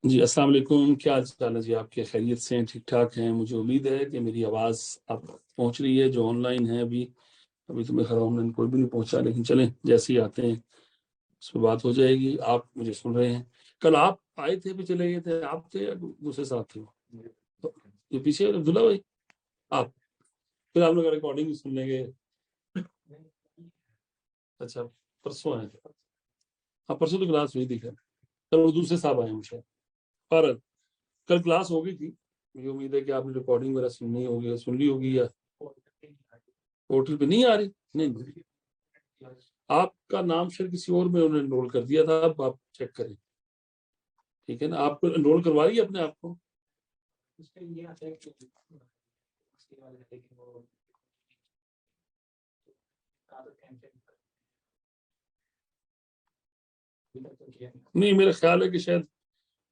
जी अस्सलाम वालेकुम। क्या हाल चाल है जी आपके? खैरियत से हैं? ठीक ठाक हैं? मुझे उम्मीद है कि मेरी आवाज़ आप पहुंच रही है जो ऑनलाइन है। अभी अभी तो मेरे ख्याल ऑनलाइन कोई भी नहीं पहुंचा, लेकिन चलें जैसे ही आते हैं उस पर बात हो जाएगी। आप मुझे सुन रहे हैं? कल आप आए थे भी चले गए थे, आप थे या दूसरे साथ थे? तो ये पीछे अब्दुल्ला भाई, आप फिर आप लोग रिकॉर्डिंग भी सुन लेंगे। अच्छा, परसों आए थे? हाँ परसों तो क्लास हुई थी। खैर कल वो दूसरे साहब आए मुझे, पर कल क्लास हो गई थी। मुझे उम्मीद है कि आपने रिकॉर्डिंग वगैरह सुननी होगी, सुन ली होगी, या पोर्टल पे नहीं आ रही? नहीं, आपका नाम शायद किसी और में उन्होंने एनरोल कर दिया था, अब आप चेक करें। ठीक है ना, आपको एनरोल करवा रही है अपने आप को? नहीं, मेरा ख्याल है कि शायद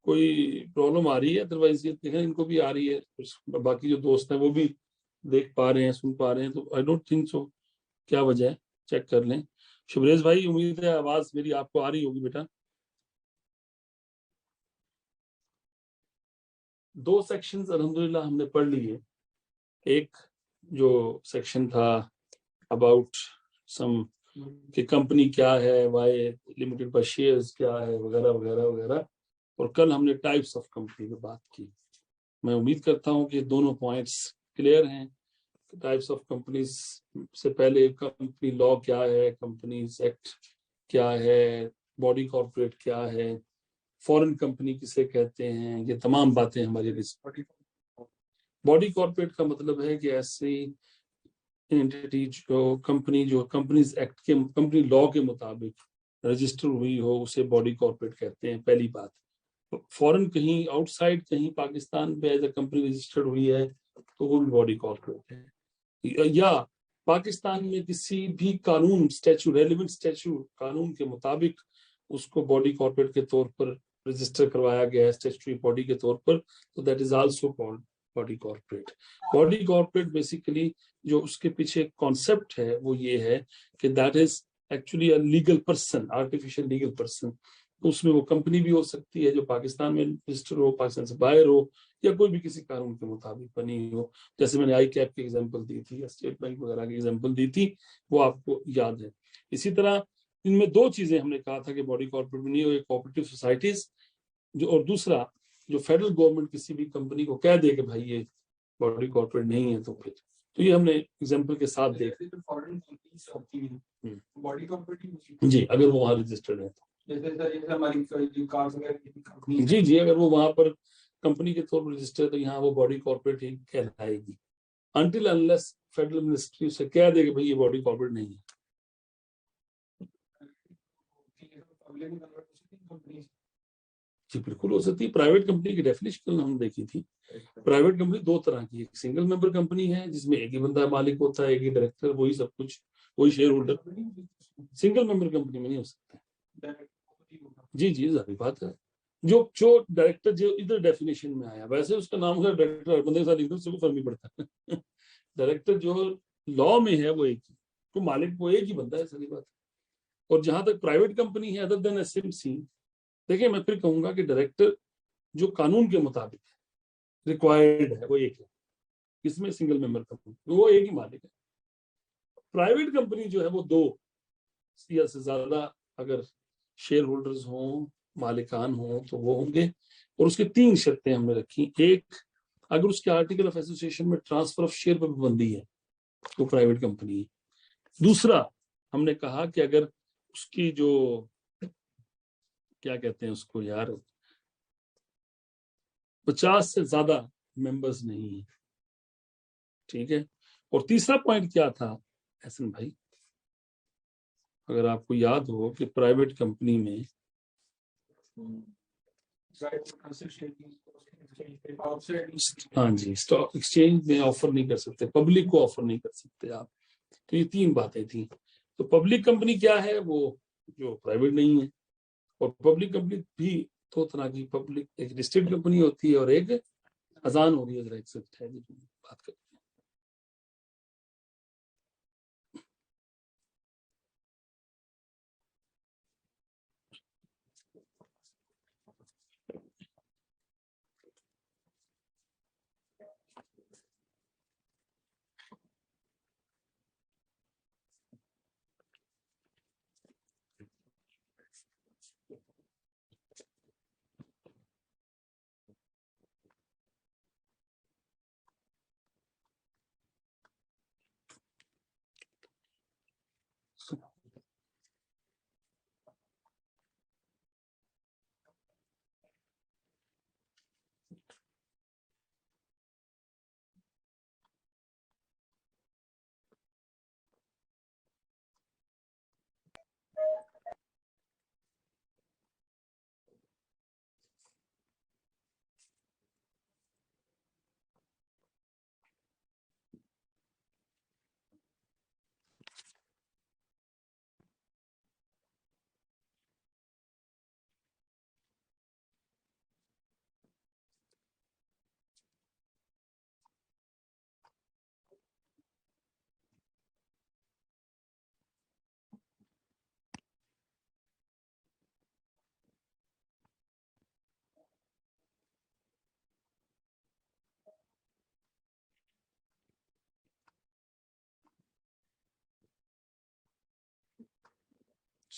कोई प्रॉब्लम आ रही है, अदरवाइज ये देखें इनको भी आ रही है, बाकी जो दोस्त हैं वो भी देख पा रहे हैं, सुन पा रहे हैं, तो आई डोंट थिंक सो। क्या वजह है, चेक कर लें। शुभरेज भाई, उम्मीद है आवाज मेरी आपको आ रही होगी बेटा। दो सेक्शंस अल्हम्दुलिल्लाह हमने पढ़ लिए। एक जो सेक्शन था अबाउट सम कि कंपनी क्या है, वाई लिमिटेड पर शेयर्स क्या है, वगैरह वगैरह वगैरह। और कल हमने टाइप्स ऑफ कंपनी पे बात की। मैं उम्मीद करता हूँ कि दोनों पॉइंट्स क्लियर हैं। टाइप्स ऑफ कंपनीज से पहले कंपनी लॉ क्या है, कंपनीज एक्ट क्या है, बॉडी कॉर्पोरेट क्या है, फॉरेन कंपनी किसे कहते हैं, ये तमाम बातें हमारी लिस्ट। बॉडी कॉर्पोरेट का मतलब है कि ऐसी एंटिटी जो कंपनीज एक्ट के, कंपनी लॉ के मुताबिक रजिस्टर हुई हो, उसे बॉडी कॉर्पोरेट कहते हैं। पहली बात। फॉरेन कहीं आउटसाइड कहीं पाकिस्तान पे एज ए कंपनी रजिस्टर्ड हुई है तो वो भी बॉडी कॉर्पोरेट है। या पाकिस्तान में किसी भी कानून स्टैचू, रेलिवेंट स्टैचू कानून के मुताबिक उसको बॉडी कॉर्पोरेट के तौर पर रजिस्टर करवाया गया है, स्टैचुटरी बॉडी के तौर पर, तो that is also called body corporate. Body corporate basically जो उसके पीछे कॉन्सेप्ट है वो ये है कि that is actually a legal person, artificial legal person. तो उसमें वो कंपनी भी हो सकती है जो पाकिस्तान में रजिस्टर हो, पाकिस्तान से बाहर हो, या कोई भी किसी कानून के मुताबिक बनी हो। जैसे मैंने आई कैप की एग्जांपल दी थी या स्टेट बैंक वगैरह की एग्जांपल दी थी, वो आपको याद है। इसी तरह इनमें दो चीजें हमने कहा था कि बॉडी कॉर्पोरेट बनी हो, एक कोऑपरेटिव सोसाइटीज जो, और दूसरा जो फेडरल गवर्नमेंट किसी भी कंपनी को कह दे कि भाई ये बॉडी कॉर्पोरेट नहीं है, तो फिर तो ये हमने एग्जांपल के साथ देख। बॉडी कॉर्पोरेट जी, अगर वो वहाँ रजिस्टर्ड है तो। जी जी, अगर वो वहां पर कंपनी के तौर पर रजिस्टर्ड है तो यहाँ वो बॉडी कॉर्पोरेट ही कहलाएगी, अनटिल अनलेस फेडरल मिनिस्ट्री उसे कह दे कि भाई ये बॉडी कॉर्पोरेट नहीं है। जी बिल्कुल हो सकती है। प्राइवेट कंपनी की डेफिनेशन हमने देखी थी। प्राइवेट कंपनी दो तरह की, एक सिंगल मेंबर कंपनी है जिसमें एक ही बंदा मालिक होता है, एक ही डायरेक्टर, वही सब कुछ, वही share holder. Single member company में नहीं हो सकता। जी जी, जाहिर बात है। जो जो डायरेक्टर जो इधर डेफिनेशन में आया, वैसे उसका नाम होगा डायरेक्टर, बंदे के साथ लिख दो, उससे कोई फर्क नहीं पड़ता। डायरेक्टर जो लॉ में है वो एक ही, तो मालिक वो एक ही बंदा है, सारी बात। और जहां तक प्राइवेट कंपनी है अदर देन एसएमसी, देखिए मैं फिर कहूंगा कि डायरेक्टर जो कानून के मुताबिक रिक्वायर्ड है वो एक है। इसमें सिंगल मेंबर कंपनी वो एक ही मालिक है। प्राइवेट कंपनी जो है वो दो या से ज्यादा अगर शेयर होल्डर्स हों, मालिकान हों, तो वो होंगे। और उसके तीन शर्तें हमने रखी। एक, अगर उसके आर्टिकल ऑफ एसोसिएशन में ट्रांसफर ऑफ शेयर पर पाबंदी है तो प्राइवेट कंपनी है। दूसरा, हमने कहा कि अगर उसकी जो, क्या कहते हैं उसको यार, 50 से ज्यादा मेंबर्स नहीं है। ठीक है। और तीसरा पॉइंट क्या था एहसन भाई, अगर आपको याद हो कि प्राइवेट कंपनी में हाँ जी, स्टॉक एक्सचेंज में ऑफर नहीं कर सकते, पब्लिक को ऑफर नहीं कर सकते आप। तो ये तीन बातें थी। तो पब्लिक कंपनी क्या है, वो जो प्राइवेट नहीं है। और पब्लिक कंपनी भी दो तरह की, पब्लिक एक लिस्टेड कंपनी होती है और एक अजान हो रही है, जरा एक से बात कर।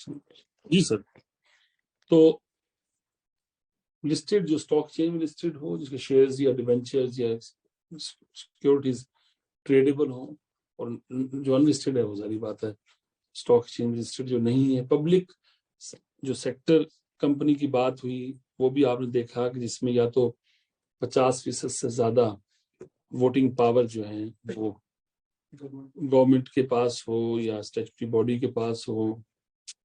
जी सर। तो लिस्टेड जो स्टॉक चेन में लिस्टेड हो, जिसके शेयर्स या डिवेंचर्स या सिक्योरिटीज ट्रेडेबल हो, और जो अनलिस्टेड है वो सारी बात है स्टॉक एक्सचेंज लिस्टेड जो नहीं है। पब्लिक जो सेक्टर कंपनी की बात हुई वो भी आपने देखा कि जिसमें या तो 50% से ज्यादा वोटिंग पावर जो है वो गवर्नमेंट के पास हो या स्टैट्यूटरी बॉडी के पास हो।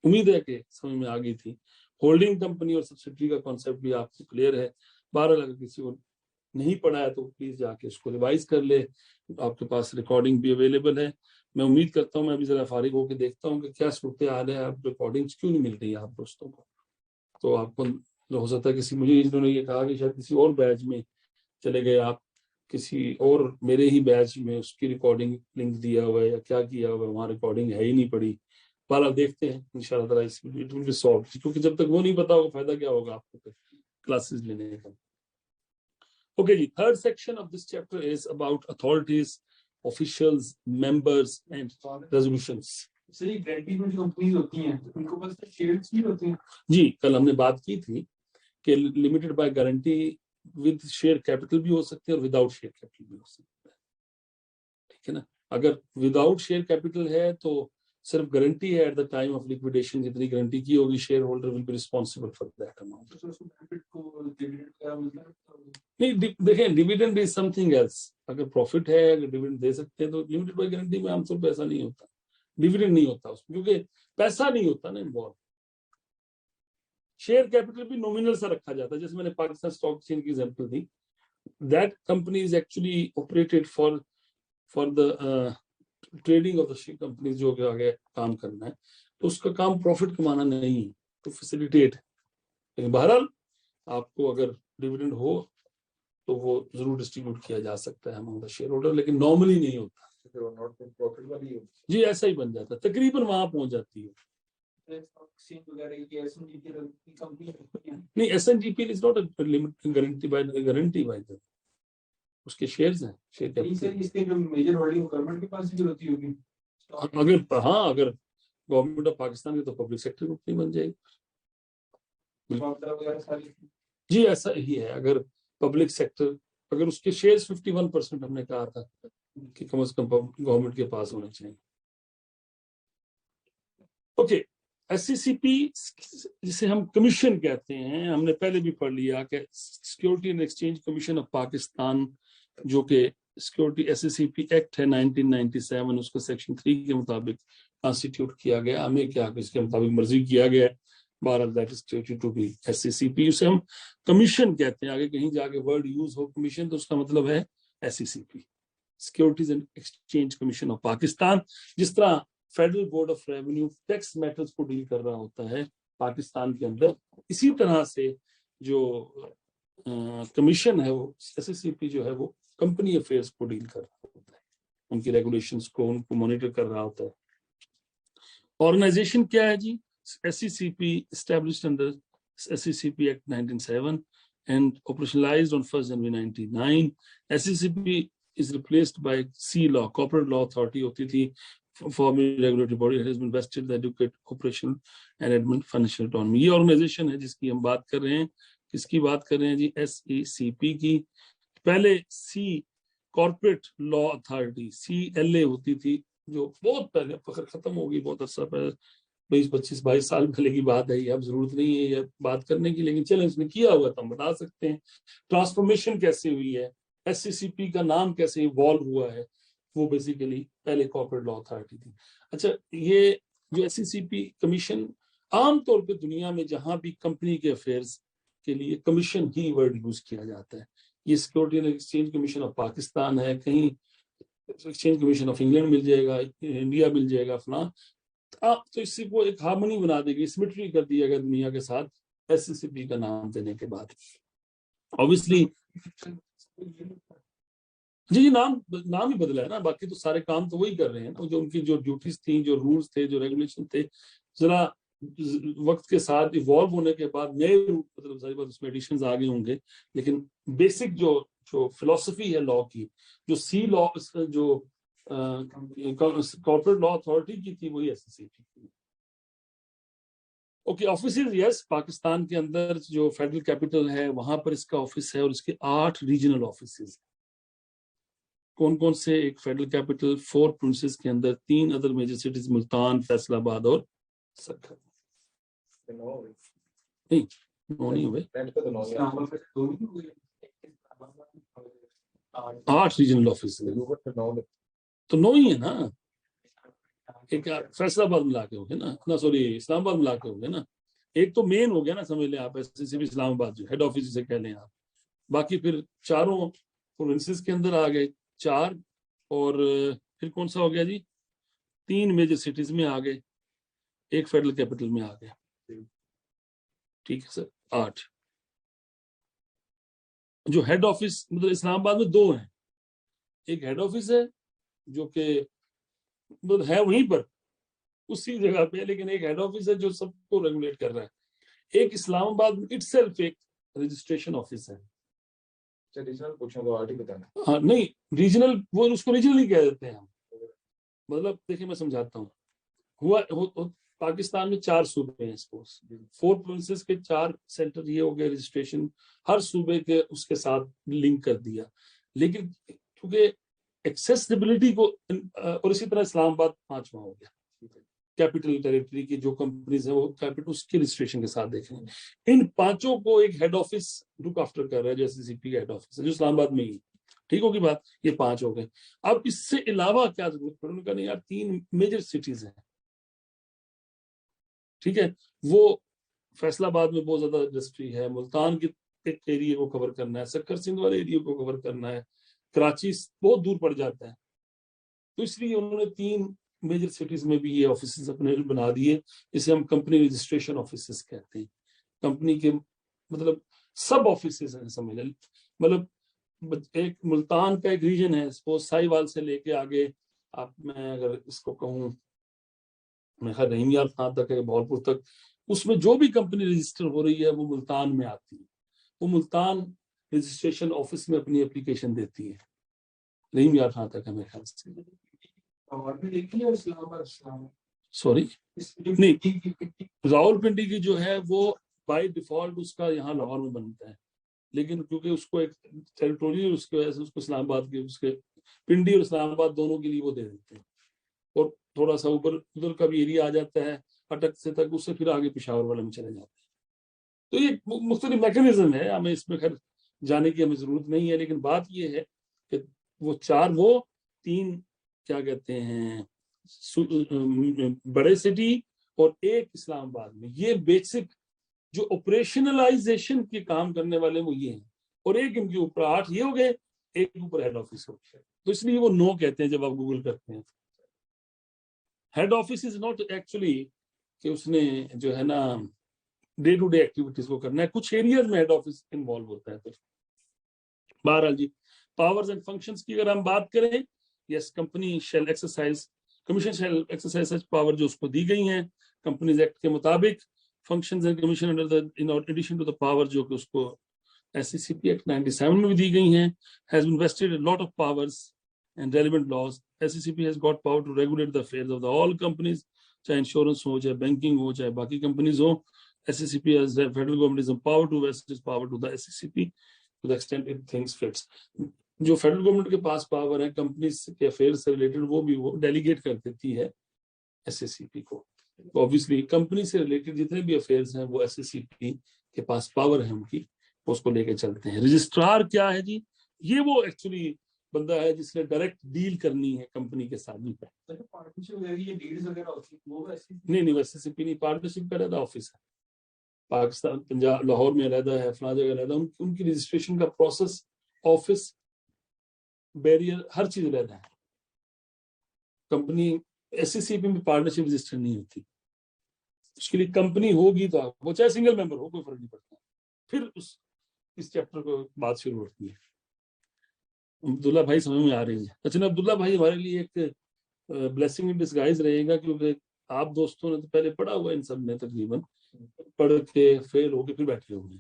उम्मीद है कि समझ में आ गई थी। होल्डिंग कंपनी और सब्सिडरी का कॉन्सेप्ट भी आपको क्लियर है। बहरहाल अगर किसी को नहीं पढ़ा है तो प्लीज जाके उसको रिवाइज कर ले, आपके पास रिकॉर्डिंग भी अवेलेबल है। मैं उम्मीद करता हूँ, मैं अभी जरा फारिग होकर देखता हूँ कि क्या सूरत हाल है, आप रिकॉर्डिंग्स क्यों नहीं मिल रही है आप दोस्तों को। तो आपको जो हो सकता है किसी, मुझे इन्होंने ये कहा कि शायद किसी और बैच में चले गए आप, किसी और मेरे ही बैच में उसकी रिकॉर्डिंग लिंक दिया हुआ है या क्या किया हुआ है, वहाँ रिकॉर्डिंग है ही नहीं पड़ी। बाला देखते हैं इंशाल्लाह ताला इट विल बी सॉल्व, क्योंकि जब तक वो नहीं पता होगा फायदा क्या होगा आपको क्लासेस लेने का। Okay, the third section of this chapter is about authorities, officials, members, and resolutions. सही गारंटी में जो कंपनीज होती हैं उनको पास शेयर्स भी होते हैं। जी, कल हमने बात की थी कि limited by guarantee with share capital भी हो सकते हैं और विदाउट शेयर कैपिटल भी हो सकते हैं। ठीक है ना। अगर विदाउट शेयर कैपिटल है तो सिर्फ गारंटी है at the time of liquidation, जितनी गारंटी की होगी share holder will be responsible for that amount. नहीं देखें, डिविडेंड इज समथिंग एल्स। अगर प्रॉफिट है, अगर डिविडेंड दे सकते हैं तो लिमिटेड बाय गारंटी में आमतौर पर ऐसा नहीं होता, डिविडेंड नहीं होता उसमें, क्योंकि पैसा नहीं होता ना इन्वॉल्व। शेयर कैपिटल भी नॉमिनल सा रखा जाता है, जैसे मैंने पाकिस्तान स्टॉक एक्सचेंज की example the. That company is actually operated for the trading of the share company, जो आगे काम करना है, तो उसका काम प्रॉफिट कमाना नहीं है, तो फैसिलिटेट। लेकिन बहरहाल आपको अगर डिविडेंड हो तो वो जरूर डिस्ट्रीब्यूट किया जा सकता है अमंग द शेयर होल्डर, लेकिन नॉर्मली नहीं होता। जी ऐसा ही बन जाता है, तकरीबन वहां पहुंच जाती है। नहीं, SNGP is not a limit guarantee by the उसके शेयर्स हैं, शेयर कैपिटल। इसके जो मेजर होल्डिंग गवर्नमेंट के पास भी होती होगी अगर, हाँ, अगर गवर्नमेंट ऑफ पाकिस्तान की तो पब्लिक सेक्टर कंपनी बन जाएगी। जी ऐसा ही है। अगर पब्लिक सेक्टर, अगर उसके शेयर्स 51% हमने कहा था कि कम से कम गवर्नमेंट के पास होने चाहिए। ओके, SCCP जिसे हम कमीशन कहते हैं, हमने पहले भी पढ़ लिया कि security and exchange commission of Pakistan, जो कि सिक्योरिटी SCCP एक्ट है 1997, उसका सेक्शन 3 के मुताबिक कॉन्स्टिट्यूट किया गया। हमें क्या इसके मुताबिक मर्जी किया गया है। Bharat that is to be SCCP, उसे हम कमीशन कहते हैं। आगे कहीं जाके वर्ड यूज हो कमीशन तो उसका मतलब है SCCP, securities and exchange commission of Pakistan. जिस तरह federal board of revenue tax matters को डील कर रहा होता है पाकिस्तान के अंदर, इसी तरह से जो कमीशन है वो SCCP जो है वो कंपनी अफेयर्स को डील कर रहा होता है, उनकी रेगुलेशंस को, उनको मॉनिटर कर रहा होता है। ऑर्गेनाइजेशन क्या है जी? SCCP established under SCCP Act 1907 and operationalized on 1st January 1999. SCCP is replaced by C law, corporate law authority होती थी, formally regulatory body has been vested the educate operation and financial autonomy। ये organisation है जिसकी हम बात कर रहे हैं। किसकी बात कर रहे हैं जी? SCCP की। पहले C corporate law authority CLA होती थी, जो बहुत पहले खत्म हो गई, बहुत अच्छा पहले, 20-25-22 साल पहले की बात है। अब जरूरत नहीं है ये बात करने की, लेकिन चलें इसमें किया हुआ तो हम बता सकते हैं। ट्रांसफॉर्मेशन कैसे हुई है, SCCP का नाम कैसे इवॉल्व हुआ है, वो बेसिकली पहले कॉर्पोरेट लॉ अथॉरिटी थी। अच्छा, ये जो SCCP कमीशन, आमतौर पे दुनिया में जहां भी कंपनी के अफेयर्स के लिए कमीशन ही वर्ड यूज किया जाता है। ये security and exchange commission of Pakistan है, कहीं एक्सचेंज कमीशन ऑफ इंग्लैंड मिल जाएगा, इंडिया मिल जाएगा, फला। तो इससे वो एक हार्मनी बना देगी, सिमेट्री कर दिएगा दुनिया के साथ SCCP का नाम देने के बाद। ऑब्वियसली जी नाम ही बदला है ना, बाकी तो सारे काम तो वही कर रहे हैं ना। जो उनकी जो ड्यूटीज थी, जो रूल्स थे, जो रेगुलेशन थे, जरा वक्त के साथ इवॉल्व होने के बाद नए रूप, मतलब सारी बात उसमें एडिशंस आ गए होंगे, लेकिन बेसिक जो फिलोसफी है लॉ की, जो C लॉ, जो कॉर्पोरेट लॉ अथॉरिटी की थी, वही SCCP की। ओके, ऑफिसेज यस, पाकिस्तान के अंदर जो फेडरल कैपिटल है वहां पर इसका ऑफिस है और इसके 8 रीजनल ऑफिसेज। कौन कौन से? एक फेडरल कैपिटल, 4 प्रोविंसेस के अंदर, 3 other major cities, Multan, Faisalabad और सक्खर। नहीं, वो नहीं हुए, 8 रीजनल ऑफिस, तो 9 ही है ना। एक फैसलाबाद मिला के हो गया ना, सॉरी इस्लामाबाद मिला के हो गया ना। एक तो मेन हो गया ना, समझ लें आप, एसएससीपी इस्लामाबाद जो हेड ऑफिस जिसे कह लें आप। बाकी फिर चारों प्रोविंसेस के अंदर आ गए 4, और फिर कौन सा हो गया जी? 3 मेजर सिटीज में आ गए, एक फेडरल कैपिटल में आ गया। ठीक है सर, 8। जो हेड ऑफिस मतलब इस्लामाबाद में 2 हैं। एक हेड ऑफिस है जो कि मतलब है वहीं पर उसी जगह पे, लेकिन एक हेड ऑफिस है जो सबको रेगुलेट कर रहा है। एक इस्लामाबाद में इटसेल्फ एक रजिस्ट्रेशन ऑफिस है। रीजनल पूछा तो आर्टिकल बताना। हाँ नहीं, रीजनल, वो उसको रीजनल ही कह देते हैं हम। मतलब देखिए मैं समझाता हूँ। पाकिस्तान में 4 सूबे हैं, सपोज 4 प्रोविंसेस के 4 सेंटर, ये हो गया रजिस्ट्रेशन, हर सूबे के उसके साथ लिंक कर दिया। लेकिन क्योंकि एक्सेसिबिलिटी को, और इसी तरह इस्लामाबाद 5वां हो गया, कैपिटल टेरिटरी की जो कंपनीज है वो कैपिटल उसके रजिस्ट्रेशन के साथ देखेंगे। इन 5 को एक हेड ऑफिस लुक आफ्टर कर रहा है, जो एससीसीपी का हेड ऑफिस है, जो इस्लामाबाद में ही। ठीक होगी बात, ये 5 हो गए। अब इससे अलावा क्या जरूरत पड़े? उन्होंने कहा नहीं यार, 3 मेजर सिटीज हैं, ठीक है। वो फैसलाबाद में बहुत ज्यादा इंडस्ट्री है, मुल्तान के एक एरिया को कवर करना है, सक्कर सिंध वाले एरिया को कवर करना है, कराची बहुत दूर पड़ जाता है। तो इसलिए उन्होंने 3 मेजर सिटीज में भी ये ऑफिस अपने बना दिए, इसे हम कंपनी रजिस्ट्रेशन ऑफिस कहते हैं। कंपनी के मतलब सब ऑफिस हैं, समझ लें। मतलब एक मुल्तान का एक रीजन है, सपोज साहिवाल से लेके आगे आप, मैं अगर इसको कहूँ, मैं रहीम यार खान तक है, भावलपुर तक, उसमें जो भी कंपनी रजिस्टर हो रही है वो मुल्तान में आती है। वो मुल्तान रजिस्ट्रेशन ऑफिस में अपनी एप्लीकेशन देती है। रहीम यार खान तक है मेरे ख्याल से। और भी देखी है इस्लामाबाद सॉरी नहीं, रावलपिंडी की जो है वो बाय डिफॉल्ट उसका यहाँ लाहौर में बनता है, लेकिन क्योंकि उसको एक टेरिटोरियल उसकी वजह से उसको इस्लामाबाद के, उसके पिंडी और इस्लामाबाद दोनों के लिए वो दे देते हैं। और थोड़ा सा ऊपर उधर का भी एरिया आ जाता है अटक से तक, उससे फिर आगे पिशावर वाले में चले जाते हैं। तो ये मुख्तलिफ मैकेनिज्म है, हमें इसमें खैर जाने की हमें जरूरत नहीं है। लेकिन बात ये है कि वो 3 क्या कहते हैं, बड़े सिटी और एक इस्लामाबाद में, ये बेसिक जो ऑपरेशनलाइजेशन के काम करने वाले वो ये हैं। और एक इनके ऊपर 8 ये हो गए, एक ऊपर हेड ऑफिस हो गया। तो इसलिए वो 9 कहते हैं जब आप गूगल करते हैं। Head office is not actually कि उसने जो है ना डे टू डे एक्टिविटीज को करना है, कुछ एरियाज में हेड ऑफिस इन्वॉल्व होता है। फिर बहरहाल जी, पावर्स एंड फंक्शंस की अगर हम बात करें, yes, company shell exercise, commission shell exercise such power जो उसको दी गई हैं कंपनीज एक्ट के मुताबिक। Functions and commission under the in addition to the power जो कि उसको एससीसीपी एक्ट 97 में भी दी गई हैं, has been vested a lot of powers and relevant laws. SCCP has got power to regulate the affairs of the all companies, चाहे insurance हो, चाहे बैंकिंग हो, चाहे बाकी कंपनीज हो। SCCP has the federal government is empowered to vest its power to the SCCP to the extent it thinks fits. जो federal government के पास power है कंपनीज के अफेयर से रिलेटेड, वो भी वो डेलीगेट कर देती है SCCP को। तो ऑब्वियसली कंपनी से रिलेटेड जितने भी अफेयर्स हैं वो SCCP के पास पावर है उनकी, उसको लेके चलते हैं। रजिस्ट्रार क्या है जी? ये वो एक्चुअली बंदा है जिसने डायरेक्ट डील करनी है कंपनी के साथ। नहीं, SCCP नहीं, पार्टनरशिप का रहता ऑफिस है, पाकिस्तान पंजाब लाहौर में रहता है, फला जगह रहता है, उनकी रजिस्ट्रेशन का प्रोसेस, ऑफिस, बैरियर, हर चीज रहता है। कंपनी SCCP में पार्टनरशिप रजिस्टर नहीं होती, उसके लिए कंपनी होगी तो वो चाहे सिंगल मेंबर हो, कोई फर्क नहीं पड़ता। फिर इस चैप्टर को बात शुरू होती है। अब्दुल्ला भाई समझ में आ रही है? अच्छा, अब्दुल्ला भाई हमारे लिए एक ब्लेसिंग इन डिस्गाइज रहेगा, क्योंकि आप दोस्तों ने तो पहले पढ़ा हुआ, इन सब ने तकरीबन पढ़ के फेल होके फिर बैठे हुए,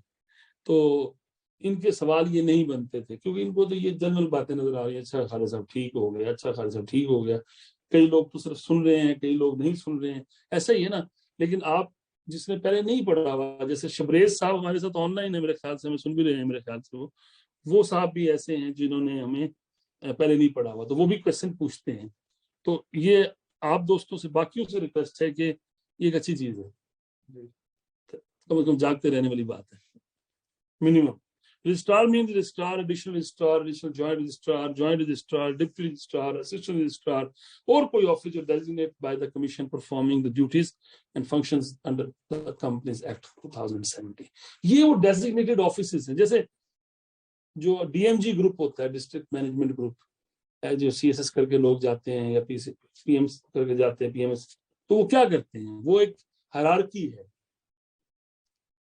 तो इनके सवाल ये नहीं बनते थे, क्योंकि इनको तो ये जनरल बातें नजर आ रही है। अच्छा खालिद साहब ठीक हो गया, अच्छा खालिद साहब ठीक हो गया। कई लोग तो सिर्फ सुन रहे हैं, कई लोग नहीं सुन रहे हैं, ऐसा ही है ना। लेकिन आप जिसने पहले नहीं पढ़ा हुआ, जैसे शबरेज साहब हमारे साथ ऑनलाइन है मेरे ख्याल से, हमें सुन भी रहे हैं मेरे ख्याल से, वो साहब भी ऐसे हैं जिन्होंने हमें पहले नहीं पढ़ा हुआ, तो वो भी क्वेश्चन पूछते हैं। तो ये आप दोस्तों से, बाकियों से रिक्वेस्ट है कि ये एक अच्छी चीज है, कम से कम जागते रहने वाली बात है minimum. Registrar means registrar, additional registrar, additional joint registrar, deputy registrar, assistant registrar, और कोई officer designated by the commission performing the duties and functions under the companies act 2017। ये वो डेजिग्नेटेड ऑफिसेज हैं, जैसे जो डीएमजी ग्रुप होता है, district management group, जो सीएसएस करके लोग जाते हैं या पीएम करके जाते हैं, पीएमएस, तो वो क्या करते हैं, वो एक हायरार्की है,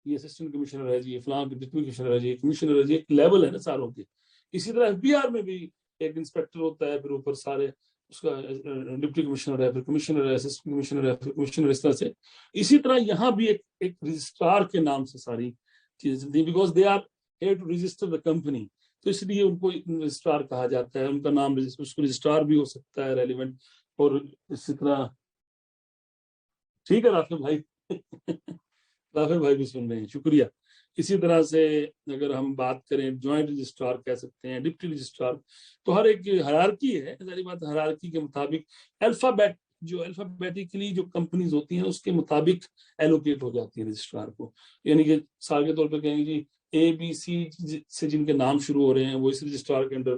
ये असिस्टेंट कमिश्नर है जी, फलां डिप्टी कमिश्नर है जी, कमिश्नर है जी, एक लेवल है ना सारों के। इसी तरह एफबीआर में भी एक इंस्पेक्टर होता है, फिर ऊपर सारे उसका डिप्टी कमिश्नर है, फिर कमिश्नर है, असिस्टेंट कमिश्नर है, फिर कमिश्नर, इस तरह से। इसी तरह यहाँ भी एक रजिस्ट्रार के नाम से सारी चीजें चलती है, because they are here to register the company, तो इसलिए उनको रजिस्ट्रार कहा जाता है। उनका नाम उसको रजिस्ट्रार भी हो सकता है रेलिवेंट। और इसी तरह, ठीक है राफेल भाई राफेल भाई भी सुन रहे हैं, शुक्रिया। इसी तरह से अगर हम बात करें, ज्वाइंट रजिस्ट्रार कह सकते हैं, डिप्टी रजिस्ट्रार, तो हर एक हायरार्की है, सारी बात हायरार्की के मुताबिक अल्फाबेट, जो अल्फाबेटिकली जो कंपनीज होती हैं उसके मुताबिक एलोकेट हो जाती है रजिस्ट्रार को। यानी कि साल के तौर पर कहेंगे जी ABC से जिनके नाम शुरू हो रहे हैं वो इस रजिस्ट्रार के अंडर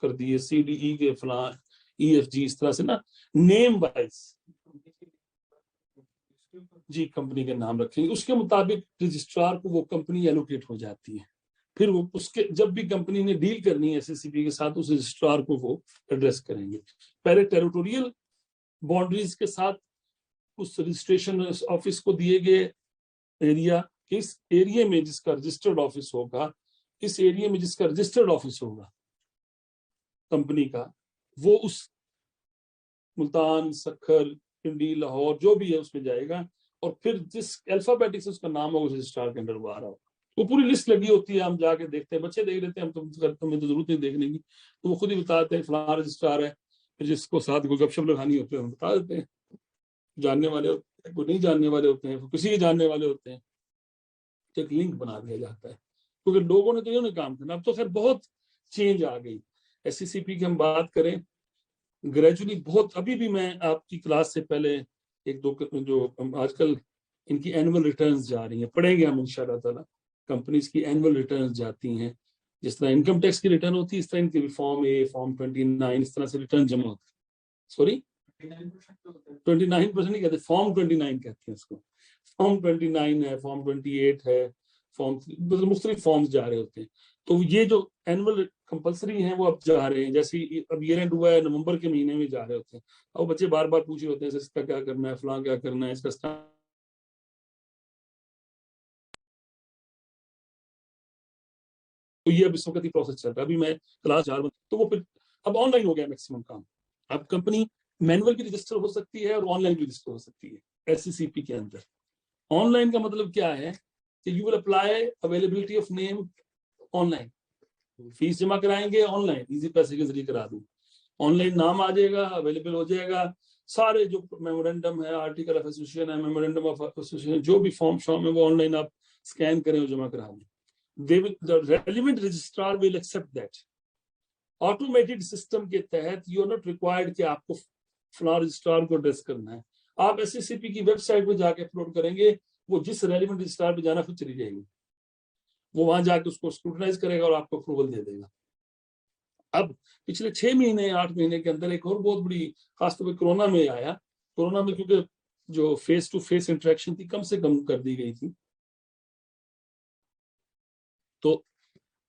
कर दिए, CDE के फलां, EFG, इस तरह से ना नेम वाइज जी कंपनी के नाम रखेंगे, उसके मुताबिक रजिस्ट्रार को वो कंपनी एलोकेट हो जाती है। फिर वो उसके जब भी कंपनी ने डील करनी है SSCP के साथ, उस रजिस्ट्रार को वो एड्रेस करेंगे। पहले टेरिटोरियल बाउंड्रीज के साथ उस रजिस्ट्रेशन ऑफिस को दिए गए एरिया, इस एरिया में जिसका रजिस्टर्ड ऑफिस होगा, इस एरिया में जिसका रजिस्टर्ड ऑफिस होगा कंपनी का, वो उस मुल्तान, सक्खर, पिंडी, लाहौर जो भी है उसमें जाएगा, और फिर जिस अल्फाबेटिक से उसका नाम होगा उस रजिस्ट्रार के अंडर वो आ रहा होगा। वो पूरी लिस्ट लगी होती है, हम जाके देखते हैं, बच्चे देख लेते हैं, हम तो हमें तो जरूरत नहीं देखने की, तो वो खुद ही बताते हैं फलां रजिस्ट्रार है। फिर जिसको साथ कोई गपशप लगानी होती है हम बता देते हैं, जानने वाले होते हैं, कोई नहीं जानने वाले होते हैं, किसी के जानने वाले होते हैं, तो एक लिंक बना दिया जाता है, क्योंकि लोगों ने तो ये काम करना। अब तो खैर बहुत चेंज आ गई। SSCP की हम बात करें, ग्रेजुअली बहुत, अभी भी मैं आपकी क्लास से पहले एक दो जो आजकल इनकी एनुअल रिटर्न्स जा रही हैं, पढ़ेंगे हम इंशाल्लाह ताला। कंपनीज की एनुअल रिटर्न्स जाती हैं, जिस तरह इनकम टैक्स की रिटर्न होती है इस तरह इनकी भी फॉर्म A, फॉर्म 29, इस तरह से रिटर्न जमा होती है। सॉरी 29% नहीं कहते, फॉर्म 29 कहते हैं इसको। फॉर्म 29 है, फॉर्म 28 है, फॉर्म मतलब मुख्तलिफ फॉर्म्स जा रहे होते हैं। तो ये जो एनुअल कंपलसरी हैं वो अब जा रहे हैं, जैसे अब ईयर एंड हुआ है, नवंबर के महीने में जा रहे होते हैं। अब बच्चे बार बार पूछ रहे होते हैं सर इसका क्या करना है, फलां क्या करना है, इसका तो ये अब इस वक्त ही प्रोसेस चल रहा है। अभी मैं क्लास 4 में, तो वो फिर अब ऑनलाइन हो गया मैक्सिमम काम। अब कंपनी मैनुअल भी रजिस्टर हो सकती है और ऑनलाइन भी रजिस्टर हो सकती है SSCP के अंदर। ऑनलाइन का मतलब क्या है कि you will apply availability of name online, fees जमा कराएंगे ऑनलाइन, इजी पैसे के जरिए करा दूं, ऑनलाइन नाम आ जाएगा, अवेलेबल हो जाएगा। सारे जो मेमोरेंडम है, आर्टिकल ऑफ एसोसिएशन है, मेमोरेंडम ऑफ एसोसिएशन, जो भी फॉर्म है वो ऑनलाइन आप स्कैन करें और जमा करा दें। the relevant registrar will accept that. Automated system के तहत यू आर नॉट रिक्वायर्ड कि आपको फलां रजिस्ट्रार को एड्रेस करना है। आप SSCP की वेबसाइट पर जाके अपलोड करेंगे, वो जिस रेलिवेंट रजिस्ट्रार पे जाना खुद चली जाएगी, वो वहां जाके उसको स्क्रूटनाइज करेगा और आपको अप्रूवल दे देगा। अब पिछले 6 महीने 8 महीने के अंदर एक और बहुत बड़ी, खासतौर पर कोरोना में आया, कोरोना में क्योंकि जो फेस टू फेस इंटरेक्शन थी कम से कम कर दी गई थी, तो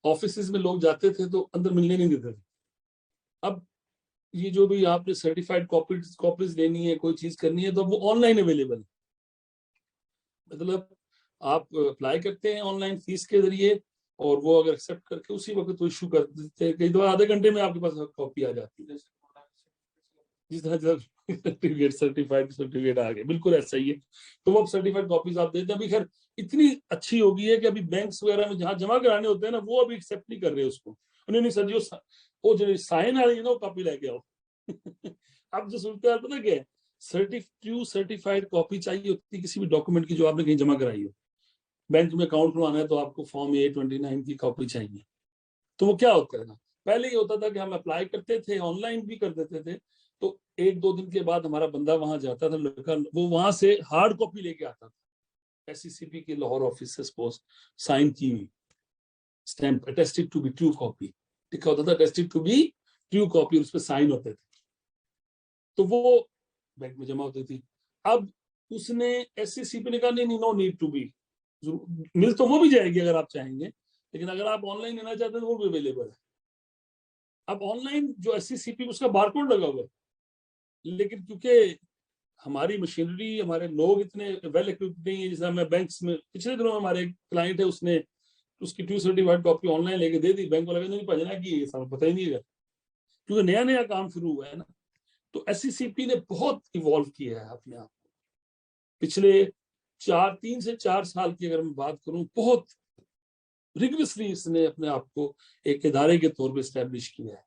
ऑफिस में लोग जाते थे तो अंदर मिलने नहीं देते थे। अब ये जो भी आपने सर्टिफाइड कॉपीज लेनी है, कोई चीज करनी है, तो वो ऑनलाइन अवेलेबल है। मतलब आप अप्लाई करते हैं ऑनलाइन फीस के जरिए, और वो अगर एक्सेप्ट करके उसी वक्त तो इशू कर देते हैं, कई दफा आधे घंटे में आपके पास कॉपी आ जाती है। जिस तरह सर्टिफिकेट आ गए, बिल्कुल ऐसा ही है। तो वो सर्टिफाइड कॉपीज आप देते हैं। अभी खैर इतनी अच्छी होगी है कि अभी बैंक्स वगैरह में जहाँ जमा कराने होते हैं ना, वो अभी एक्सेप्ट नहीं कर रहे उसको। नहीं सर जो साइन आ रही है ना वो कॉपी लेके आओ अब जो सूरत है पता क्या है, ट्रू सर्टिफाइड कॉपी चाहिए होती है किसी भी डॉक्यूमेंट की जो आपने कहीं जमा कराई हो। बैंक में अकाउंट खुलवाना है तो आपको फॉर्म A29 की कॉपी चाहिए। तो वो क्या होता है ना, पहले ये होता था कि हम अप्लाई करते थे, ऑनलाइन भी कर देते थे, तो 1-2 दिन के बाद हमारा बंदा वहां जाता था, लड़का, वो वहां से हार्ड कॉपी लेके आता था, SCCP के लाहौर ऑफिस से सपोज साइन की हुई stamp attested to be true copy लिखा होता था, attested to be true copy, उस पर साइन होते थे, तो वो बैंक में जमा होती थी। अब उसने SCCP ने कहा नहीं नहीं, नो नीड टू बी, मिल तो वो भी जाएगी अगर आप चाहेंगे, लेकिन अगर आप ऑनलाइन लेना चाहते हैं तो वो भी अवेलेबल है। अब ऑनलाइन जो SCCP उसका बारकोड लगा हुआ है, लेकिन क्योंकि हमारी मशीनरी, हमारे लोग इतने वेल इक्विप्ड नहीं है, जैसे मैं बैंक्स में पिछले दिनों हमारे क्लाइंट है, उसने उसकी ट्रू सर्टिफाइड कॉपी ऑनलाइन लेके दे दी, बैंक वाले नहीं भजना की ये सब पता ही नहीं है, क्योंकि नया नया काम शुरू हुआ है ना। तो SCCP ने बहुत इवॉल्व किया है अपने आप को पिछले 3 से 4 साल की अगर मैं बात करूं, बहुत रिगरसली इसने अपने आप को एक इदारे के तौर पे एस्टेब्लिश किया है।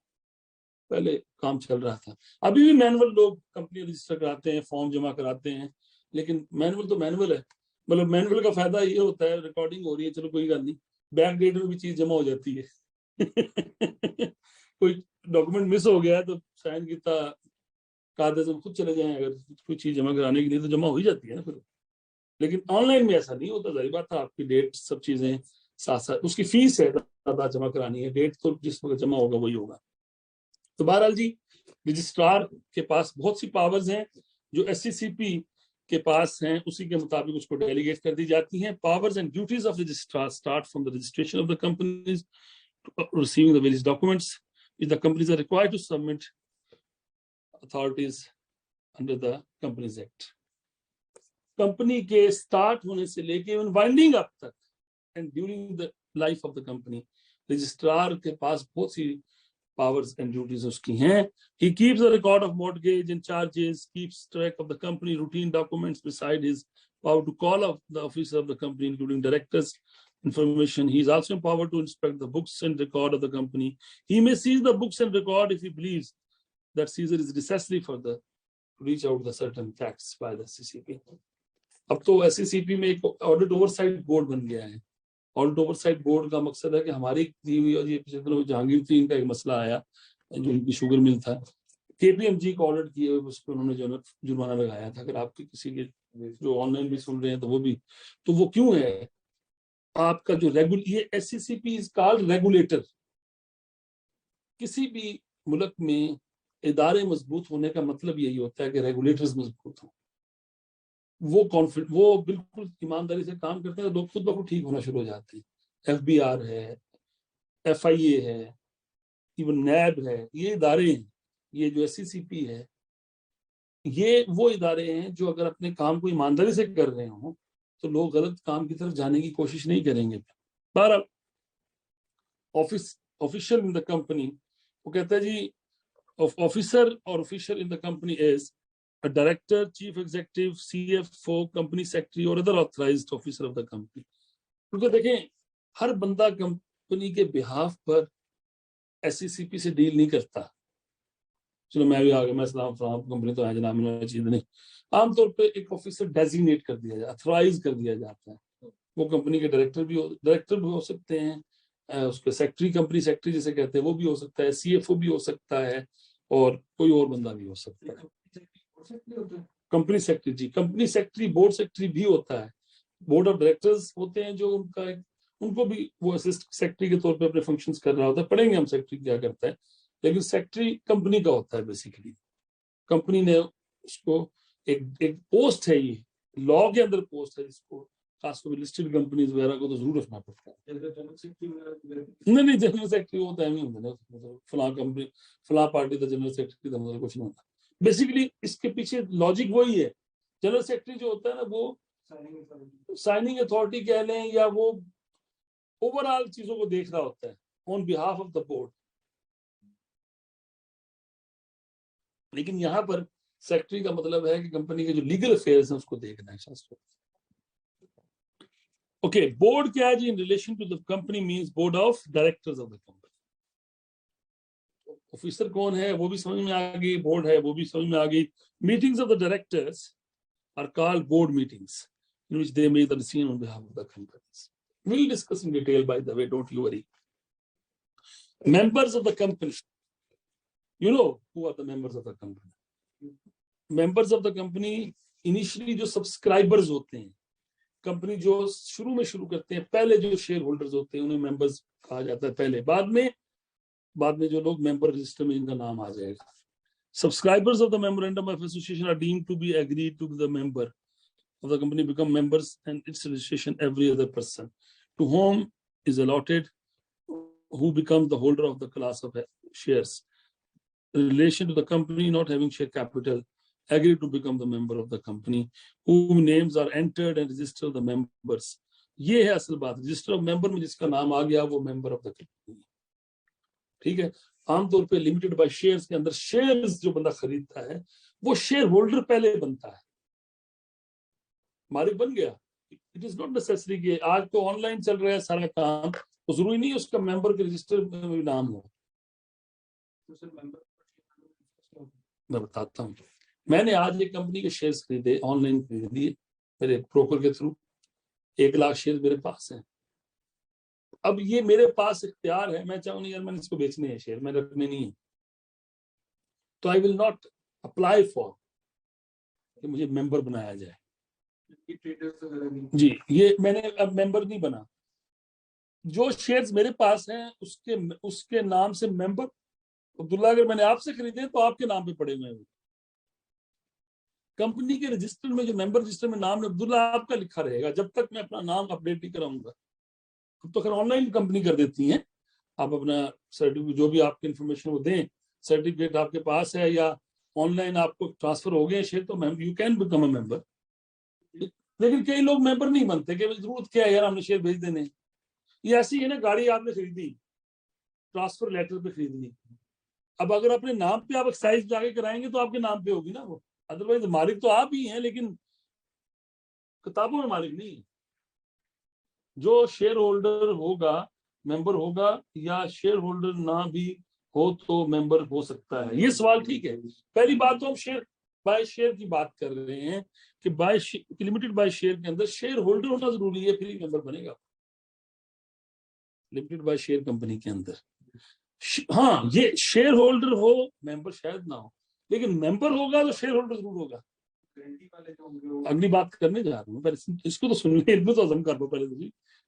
पहले काम चल रहा था, अभी भी मैनुअल लोग कंपनी रजिस्टर कराते हैं, फॉर्म जमा कराते हैं, लेकिन मैनुअल तो मैनुअल है। मतलब मैनुअल का फायदा ये होता है, रिकॉर्डिंग हो रही है, चलो कोई गल नहीं, बैक डेट में भी चीज जमा हो जाती है। कोई डॉक्यूमेंट मिस हो गया है तो साइन किया कागज हम खुद चले जाएं, अगर कोई चीज जमा कराने के लिए तो जमा हो ही जाती है ना फिर। लेकिन ऑनलाइन में ऐसा नहीं होता, जाहिर बात है, आपकी डेट सब चीजें साथ साथ, उसकी फीस है ज्यादा जमा करानी है, डेट तो जिस वक्त जमा होगा वही होगा। तो बहरहाल जी, रजिस्ट्रार के पास बहुत सी पावर्स हैं जो SCCP के पास हैं, उसी के मुताबिक उसको डेलीगेट कर दी जाती हैं। Powers and duties of registrar start from the registration of the companies receiving the various documents which the companies are required to submit authorities under the Companies Act. Company के स्टार्ट होने से लेके winding up तक and during the life of the company, registrar के पास बहुत सी powers and duties उसकी हैं। He keeps a record of mortgage and charges, keeps track of the company routine documents beside his power to call up the officer of the company, including directors information. He is also empowered to inspect the books and record of the company. He may seize the books and record if he believes that seizure is necessary for the reach out the certain facts by the SCCP. अब तो SCCP में एक audit oversight board बन गया है। Audit oversight board का मकसद है कि हमारी दी हुई, और ये पिछले दिनों जहांगीर थी, इनका एक मसला आया जो इनकी शुगर मिल था, KPMG को ऑडिट किए हुए उस पर उन्होंने जो जुर्माना लगाया था। अगर आपके किसी के जो ऑनलाइन भी सुन रहे हैं तो वो भी, तो वो क्यों है, आपका जो ये SCCP इज कॉल्ड रेगुलेटर। किसी भी मुल्क में इदारे मजबूत होने का मतलब यही होता है कि रेगुलेटर्स मजबूत हों, वो बिल्कुल ईमानदारी से काम करते हैं, लोग खुद ब खुद ठीक होना शुरू हो जाते हैं। FBR है, FIA है, इवन NAB है, ये इदारे हैं। ये जो SCCP है, ये वो इदारे हैं जो अगर अपने काम को ईमानदारी से कर रहे हो तो लोग गलत काम की तरफ जाने की कोशिश नहीं करेंगे। बहरहाल ऑफिशियल इन द कंपनी, वो कहता है जी ऑफिसर और official in the company is a director, chief executive, CFO, company secretary or other authorized officer of the company. क्योंकि देखें, हर बंदा कंपनी के बिहाफ पर SCCP से डील नहीं करता। चलो मैं भी आ गया, मैं सलाम कंपनी तो है जनाब, मैंने चीज नहीं। आमतौर पे एक ऑफिसर डेजिग्नेट कर दिया जाता, अथोराइज कर दिया जाता है। वो कंपनी के डायरेक्टर भी हो सकते हैं, उसके सेक्रेटरी, कंपनी सेक्रेटरी जिसे कहते हैं वो भी हो सकता है, CFO भी हो सकता है, और कोई और बंदा भी हो सकता है। कंपनी सेक्रेटरी जी, कंपनी सेक्रेटरी, बोर्ड सेक्रेटरी भी होता है। बोर्ड ऑफ डायरेक्टर्स होते हैं जो उनको भी वो असिस्ट सेक्रेटरी के तौर पे अपने फंक्शंस कर रहा होता है। पढ़ेंगे हम सेक्रेटरी क्या करता है, लेकिन सेक्रेटरी कंपनी का होता है। बेसिकली कंपनी ने उसको एक पोस्ट है, ये लॉ के अंदर पोस्ट है, जिसको खासतौर पर लिस्टेड कंपनीज वगैरह को तो जरूर रखना पड़ता है। नहीं, जनरल सेक्रेटरी होता है, नहीं होता, फलां कंपनी फलां पार्टी का जनरल सेक्रेटरी का मतलब कुछ नहीं होता। बेसिकली इसके पीछे लॉजिक वही है। जनरल सेक्रेटरी जो होता है ना, वो साइनिंग अथॉरिटी कह लें, या वो ओवरऑल चीजों को देख रहा होता है on behalf of the board. लेकिन यहाँ पर सेक्रेटरी का मतलब है कि कंपनी के जो लीगल अफेयर्स हैं उसको देखना है। ओके, बोर्ड क्या है जी? In relation to the company means board of directors of the company. Officer कौन है वो भी समझ में आ गई, बोर्ड है वो भी समझ में आ गई. Meetings of the directors are called board meetings in which they make the decision on behalf of the companies. We'll discuss in detail, by the way, don't you worry. Members of the company. You know who are the members of the company? Members of the company initially जो subscribers होते हैं, company जो शुरू में शुरू करते हैं, पहले जो शेयर होल्डर्स होते हैं उन्हें मेंबर्स कहा जाता है पहले. बाद में जो लोग मेंबर रजिस्टर में इनका नाम आ जाएगा. Subscribers of the memorandum of association are deemed to be agreed to the member of the company become members and its registration every other person to whom is allotted who becomes the holder of the class of shares in relation to the company not having share capital agree to become the member of the company whose names are entered and register the members. ये है असल बात. Register of member में जिसका नाम आ गया वो member of the company. ठीक है. आमतौर पे लिमिटेड बाय शेयर्स के अंदर शेयर्स जो बंदा खरीदता है वो शेयर होल्डर पहले बनता है, मालिक बन गया. इट इज नॉट नेसेसरी कि आज तो ऑनलाइन चल रहा है सारा काम, तो जरूरी नहीं उसका मेंबर के रजिस्टर में नाम हो. मैं बताता हूँ. मैंने आज एक कंपनी के शेयर्स खरीदे, ऑनलाइन खरीद लिए मेरे ब्रोकर के थ्रू. 1 लाख शेयर मेरे पास हैं. अब ये मेरे पास इख्तियार है, मैं चाहूँ नहीं यार मैंने इसको बेचने हैं शेयर, मैं रखने नहीं है, तो I will not apply for कि मुझे मेंबर बनाया जाए. जी, ये मैंने अब मेंबर नहीं बना. जो शेयर्स मेरे पास हैं उसके नाम से मेंबर. अब्दुल्ला अगर मैंने आपसे खरीदे तो आपके नाम पे पड़े हुए हैं. कंपनी के रजिस्टर में जो मेंबर रजिस्टर में नाम अब्दुल्ला आपका लिखा रहेगा जब तक मैं अपना नाम अपडेट नहीं कराऊंगा. अब तो खैर ऑनलाइन कंपनी कर देती हैं, आप अपना सर्टिफिकेट जो भी आपकी इंफॉर्मेशन वो दें, सर्टिफिकेट आपके पास है या ऑनलाइन आपको ट्रांसफर हो गए शेयर तो you can become a member. लेकिन कई लोग मेंबर नहीं बनते कि जरूरत क्या है यार हमने शेयर भेज देने. ये ऐसी है ना, गाड़ी आपने खरीदी, ट्रांसफर लेटर पे खरीदनी. अब अगर अपने नाम पे आप एक्साइज जाके कराएंगे तो आपके नाम पे होगी ना वो, अदरवाइज मालिक तो आप ही हैं लेकिन किताबों में मालिक नहीं है. जो शेयर होल्डर होगा मेंबर होगा, या शेयर होल्डर ना भी हो तो मेंबर हो सकता है. ये सवाल ठीक है. पहली बात तो हम शेयर बाय शेयर की बात कर रहे हैं कि लिमिटेड बाय शेयर के अंदर शेयर होल्डर होना जरूरी है, फिर ही मेंबर बनेगा लिमिटेड बाय शेयर कंपनी के अंदर. हाँ, ये शेयर होल्डर हो मेंबर शायद ना हो, लेकिन मेंबर होगा तो शेयर होल्डर जरूर होगा. अगली बात करने जा रहा हूँ, पहले इसको तो सुन लीजिए, इसको तो हजम कर लो पहले.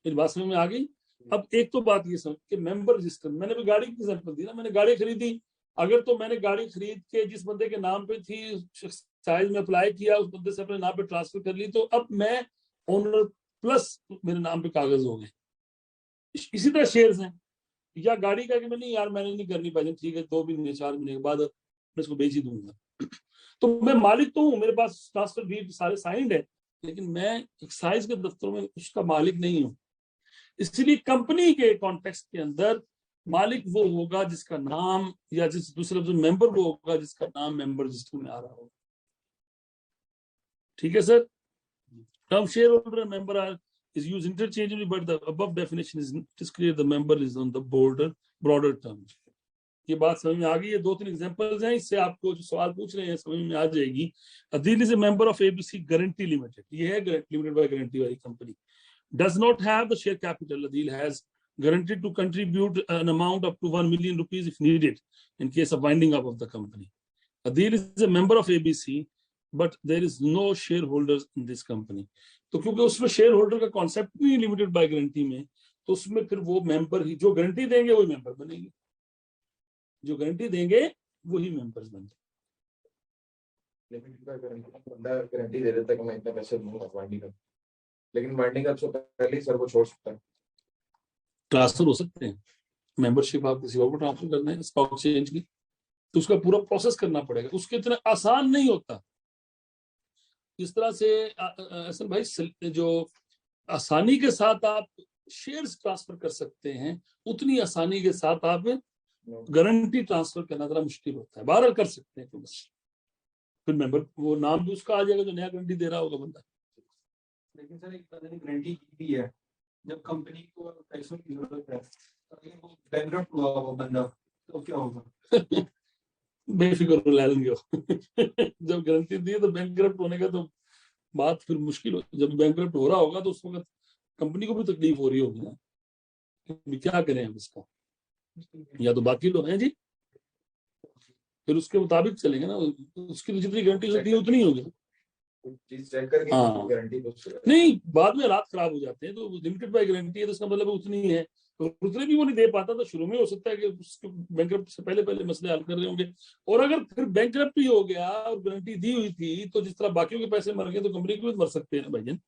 मेरी बात समझ में आ गई. अब एक तो बात ये समझ कि मेंबर रजिस्टर, मैंने भी गाड़ी की एग्जांपल दी ना, मैंने गाड़ी खरीदी. अगर तो मैंने गाड़ी खरीद के जिस बंदे के नाम पे थी साइज में अप्लाई किया, उस बंदे से अपने नाम पे ट्रांसफर कर ली, तो अब मैं ओनर प्लस मेरे नाम पे कागज हो गए. इसी तरह शेयर्स हैं. या गाड़ी का कि मैं नहीं यार मैंने नहीं करनी पहले, ठीक है 2 महीने 4 महीने के बाद मैं इसको बेच ही दूंगा, तो मैं मालिक तो हूँ, मेरे पास ट्रांसफर डीड सारे साइंड है, लेकिन मैं एक्साइज के दफ्तरों में उसका मालिक नहीं हूँ. इसलिए कंपनी के कॉन्टेक्स्ट के अंदर मालिक वो होगा जिसका नाम, या जिस दूसरे मेंबर वो होगा जिसका नाम मेंबर रजिस्टर में आ रहा होगा. ठीक है sir. Term shareholder member are is used interchangeably, but the above definition is clear the member is on the broader terms. ये बात समझ में आ गई है. 2-3 एग्जांपल्स हैं, इससे आपको जो सवाल पूछ रहे हैं समझ में आ जाएगी. Adeel is a member of ABC guarantee limited. ये है लिमिटेड बाय गारंटी वाली company. Does not have the share capital. Adeel has guaranteed to contribute an amount up to 1 million rupees if needed in case of winding up of the company. Adil is a member of ABC, but there is no shareholders in this company. तो क्योंकि उसमें share holder का concept नहीं limited by guarantee में, तो उसमें फिर वो मेंबर ही, जो गारंटी देंगे वही मेंबर बनेंगे, जो गारंटी देंगे वही मेंबर्स बनेंगे. लिमिटेड बाय गारंटी बंदा गारंटी दे देता है कि मैं इतना पैसे दूंगा वाइंडिंग अप, लेकिन वाइंडिंग अप से पहले ही सर को छोड़ सकता है. ट्रांसफर हो सकते हैं, मेंबरशिप आप किसी और को ट्रांसफर करना है स्टॉक एक्सचेंज की, तो उसका पूरा प्रोसेस करना पड़ेगा. उसके इतना आसान नहीं होता. इस तरह से असल भाई जो आसानी के साथ आप शेयर्स ट्रांसफर कर सकते हैं, उतनी आसानी के साथ आप गारंटी ट्रांसफर करना जरा मुश्किल होता है. 12 कर सकते हैं तो बस, फिर मेंबर वो नाम भी उसका आ जाएगा जो नया गारंटी दे रहा होगा बंदा. लेकिन सर एक बंदे ने गारंटी की है, जब कंपनी को पैसों की जरूरत है, तो वो बैंकरप्ट हुआ वो बंदा, तो क्या होगा? बेफिक्र ले लेंगे जब गारंटी दी है तो बैंकरप्ट होने का तो बात फिर मुश्किल हो, जब बैंकरप्ट हो रहा होगा तो उस वक्त कंपनी को भी तकलीफ हो रही होगी ना, कि क्या करें हम इसका, या तो बाकी लोग हैं जी, फिर उसके मुताबिक चलेंगे ना, उसकी तो जितनी गारंटी होती है उतनी होगी। चीज चेक करके हाँ। गारंटी कुछ नहीं, बाद में हालात खराब हो जाते हैं तो लिमिटेड बाय गारंटी है तो इसका मतलब उतनी ही है, तो उतने भी वो नहीं दे पाता तो शुरू में हो सकता है कि उसके बैंकरप्ट से पहले पहले मसले हल कर रहे होंगे। और अगर फिर बैंकरप्ट ही हो गया और गारंटी दी हुई थी तो जिस तरह बाकियों के पैसे मर गए तो कंपनी के भी मर सकते हैं ना भाईजान।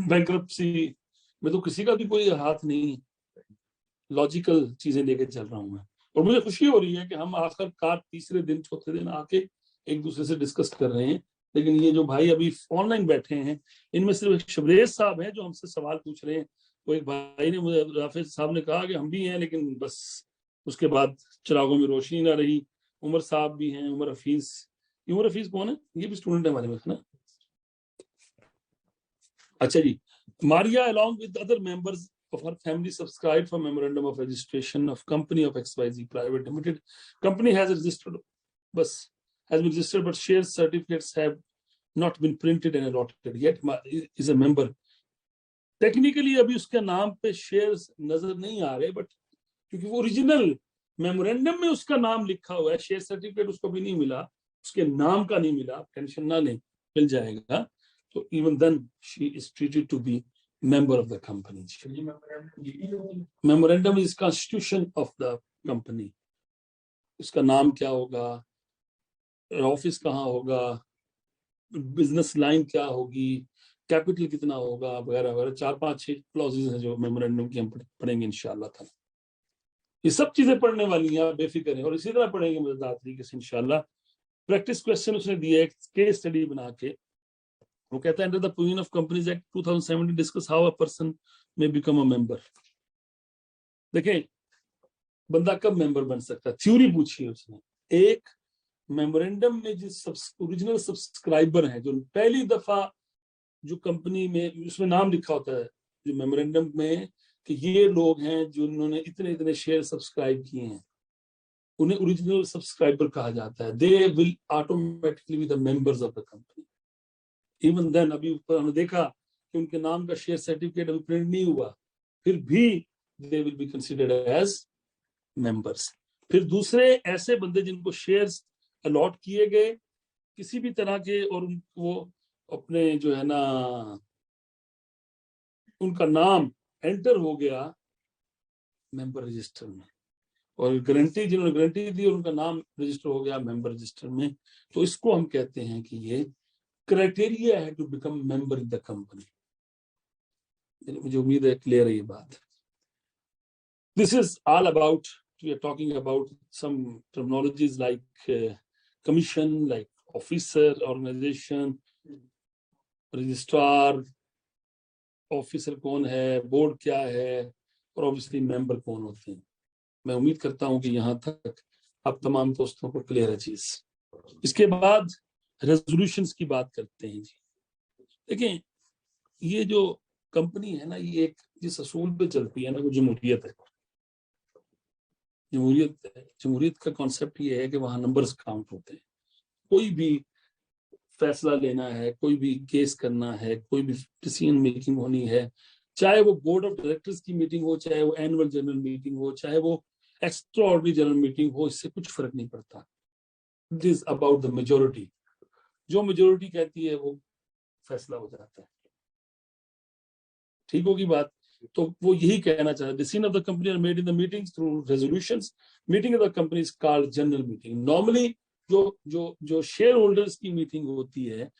बैंकरप्सी में तो किसी का भी कोई हाथ नहीं, लॉजिकल चीजें लेके चल रहा हूँ मैं। और मुझे खुशी हो रही है कि हम आखिरकार तीसरे दिन चौथे दिन आके एक दूसरे से डिस्कस कर रहे हैं। लेकिन ये जो भाई अभी ऑनलाइन बैठे हैं, इनमें सिर्फ एक शबरेज साहब हैं जो हमसे सवाल पूछ रहे हैं। वो एक भाई ने मुझे, राफिज साहब ने कहा कि हम भी हैं, लेकिन बस उसके बाद चिरागों में रोशनी ना रही। उमर साहब भी हैं, उमर हफीज कौन है? ये भी स्टूडेंट है हमारे में ना। अच्छा जी, Maria along with other members of her family subscribed for memorandum of registration of company of XYZ Private Limited. Company has registered, has been registered, but share certificates have not been printed and allotted yet. Is a member. Technically अभी उसके नाम पे shares नजर नहीं आ रहे, but क्योंकि वो original memorandum में उसका नाम लिखा हुआ है, शेयर सर्टिफिकेट उसको भी नहीं मिला, उसके नाम का नहीं मिला, टेंशन ना लें, मिल जाएगा। So even then, she is treated to be member of the company. Memorandum is constitution of the company. इसका नाम क्या होगा, ऑफिस कहाँ होगा, बिजनेस लाइन क्या होगी, कैपिटल कितना होगा, वगैरह वगैरह 4-5-6 क्लॉजेज हैं जो मेमोरेंडम की हम पढ़ेंगे इंशाल्लाह ताला। ये सब चीजें पढ़ने वाली हैं, आप बेफिक्र हैं, और इसी तरह पढ़ेंगे मजेदार तरीके से इंशाल्लाह। प्रैक्टिस क्वेश्चन उसने दिया है केस स्टडी बना के। वो कहता है under the provision of companies act 2017 discuss how a person में बिकम अ मेंबर। देखें, बंदा कब मेंबर बन सकता है, थ्योरी पूछी है उसने। एक, मेमोरेंडम में जिस ओरिजिनल सब्सक्राइबर हैं, जो पहली दफा जो कंपनी में उसमें नाम लिखा होता है जो मेमोरेंडम में कि ये लोग हैं जिन्होंने इतने इतने शेयर सब्सक्राइब किए हैं, उन्हें ओरिजिनल सब्सक्राइबर कहा जाता है। They will automatically be the members of the company. Even then, अभी ऊपर हमने देखा कि उनके नाम का शेयर सर्टिफिकेट अभी प्रिंट नहीं हुआ, फिर भी they will be considered as members. फिर दूसरे ऐसे बंदे जिनको शेयर्स अलॉट किए गए किसी भी तरह के, और वो अपने जो है ना उनका नाम एंटर हो गया मेंबर रजिस्टर में, और गारंटी जिन्होंने गारंटी दी और उनका नाम रजिस्टर हो गया मेंबर रजिस्टर में, तो इसको हम कहते हैं कि ये क्राइटेरिया है to become member in the company. मुझे उम्मीद है क्लियर है ये बात। This is all about, we are talking about some terminologies like commission, like officer, organisation, registrar, officer कौन है, बोर्ड क्या है, और ऑब्वियसली मेंबर कौन होते हैं। मैं उम्मीद करता हूं कि यहाँ तक आप तमाम दोस्तों को क्लियर है चीज। इसके बाद रेजोल्यूशंस की बात करते हैं जी। देखें, ये जो कंपनी है ना, ये एक जिस असूल पे चलती है ना, वो जमहूरियत है। जमहूरियत का कॉन्सेप्ट ये है कि वहां नंबर्स काउंट होते हैं। कोई भी फैसला लेना है, कोई भी केस करना है, कोई भी डिसीजन मेकिंग होनी है, चाहे वो बोर्ड ऑफ डायरेक्टर्स की मीटिंग हो, चाहे वो एनुअल जनरल मीटिंग हो, चाहे वो एक्स्ट्रा ऑर्डिनरी जनरल मीटिंग हो, इससे कुछ फर्क नहीं पड़ता। It is about the majority. जो मेजोरिटी कहती है वो फैसला हो जाता है। ठीक होगी बात। तो वो यही कहना चाह रहे, decision of the company are made in the meetings through resolutions. Meeting of the company is called general meeting. Normally जो जो जो शेयर होल्डर्स की मीटिंग होती है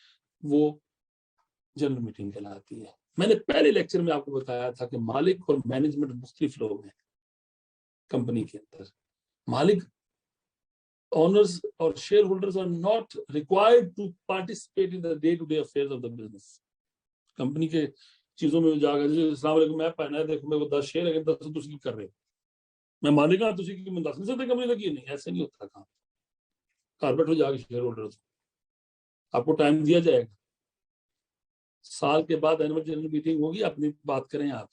वो जनरल मीटिंग कहलाती है। मैंने पहले लेक्चर में आपको बताया था कि मालिक और मैनेजमेंट मुख्तलिफ लोग हैं कंपनी के अंदर। मालिक, ओनर्स और shareholders are not required to participate in the day to day affairs of the business. Company के चीजों में जाकर अस्सलाम वालेकुम, मैं पहना है, देखो मेरे को 10 शेयर है, 10 तुसी कर रहे हो, मैं मालिक हाँ, तुसी की 10 नहीं सकते कंपनी का की नहीं, ऐसे नहीं होता काम। घर बैठो जाके शेयर होल्डर, आपको टाइम दिया जाएगा, साल के बाद एनुअल जनरल मीटिंग होगी, अपनी बात करें आप,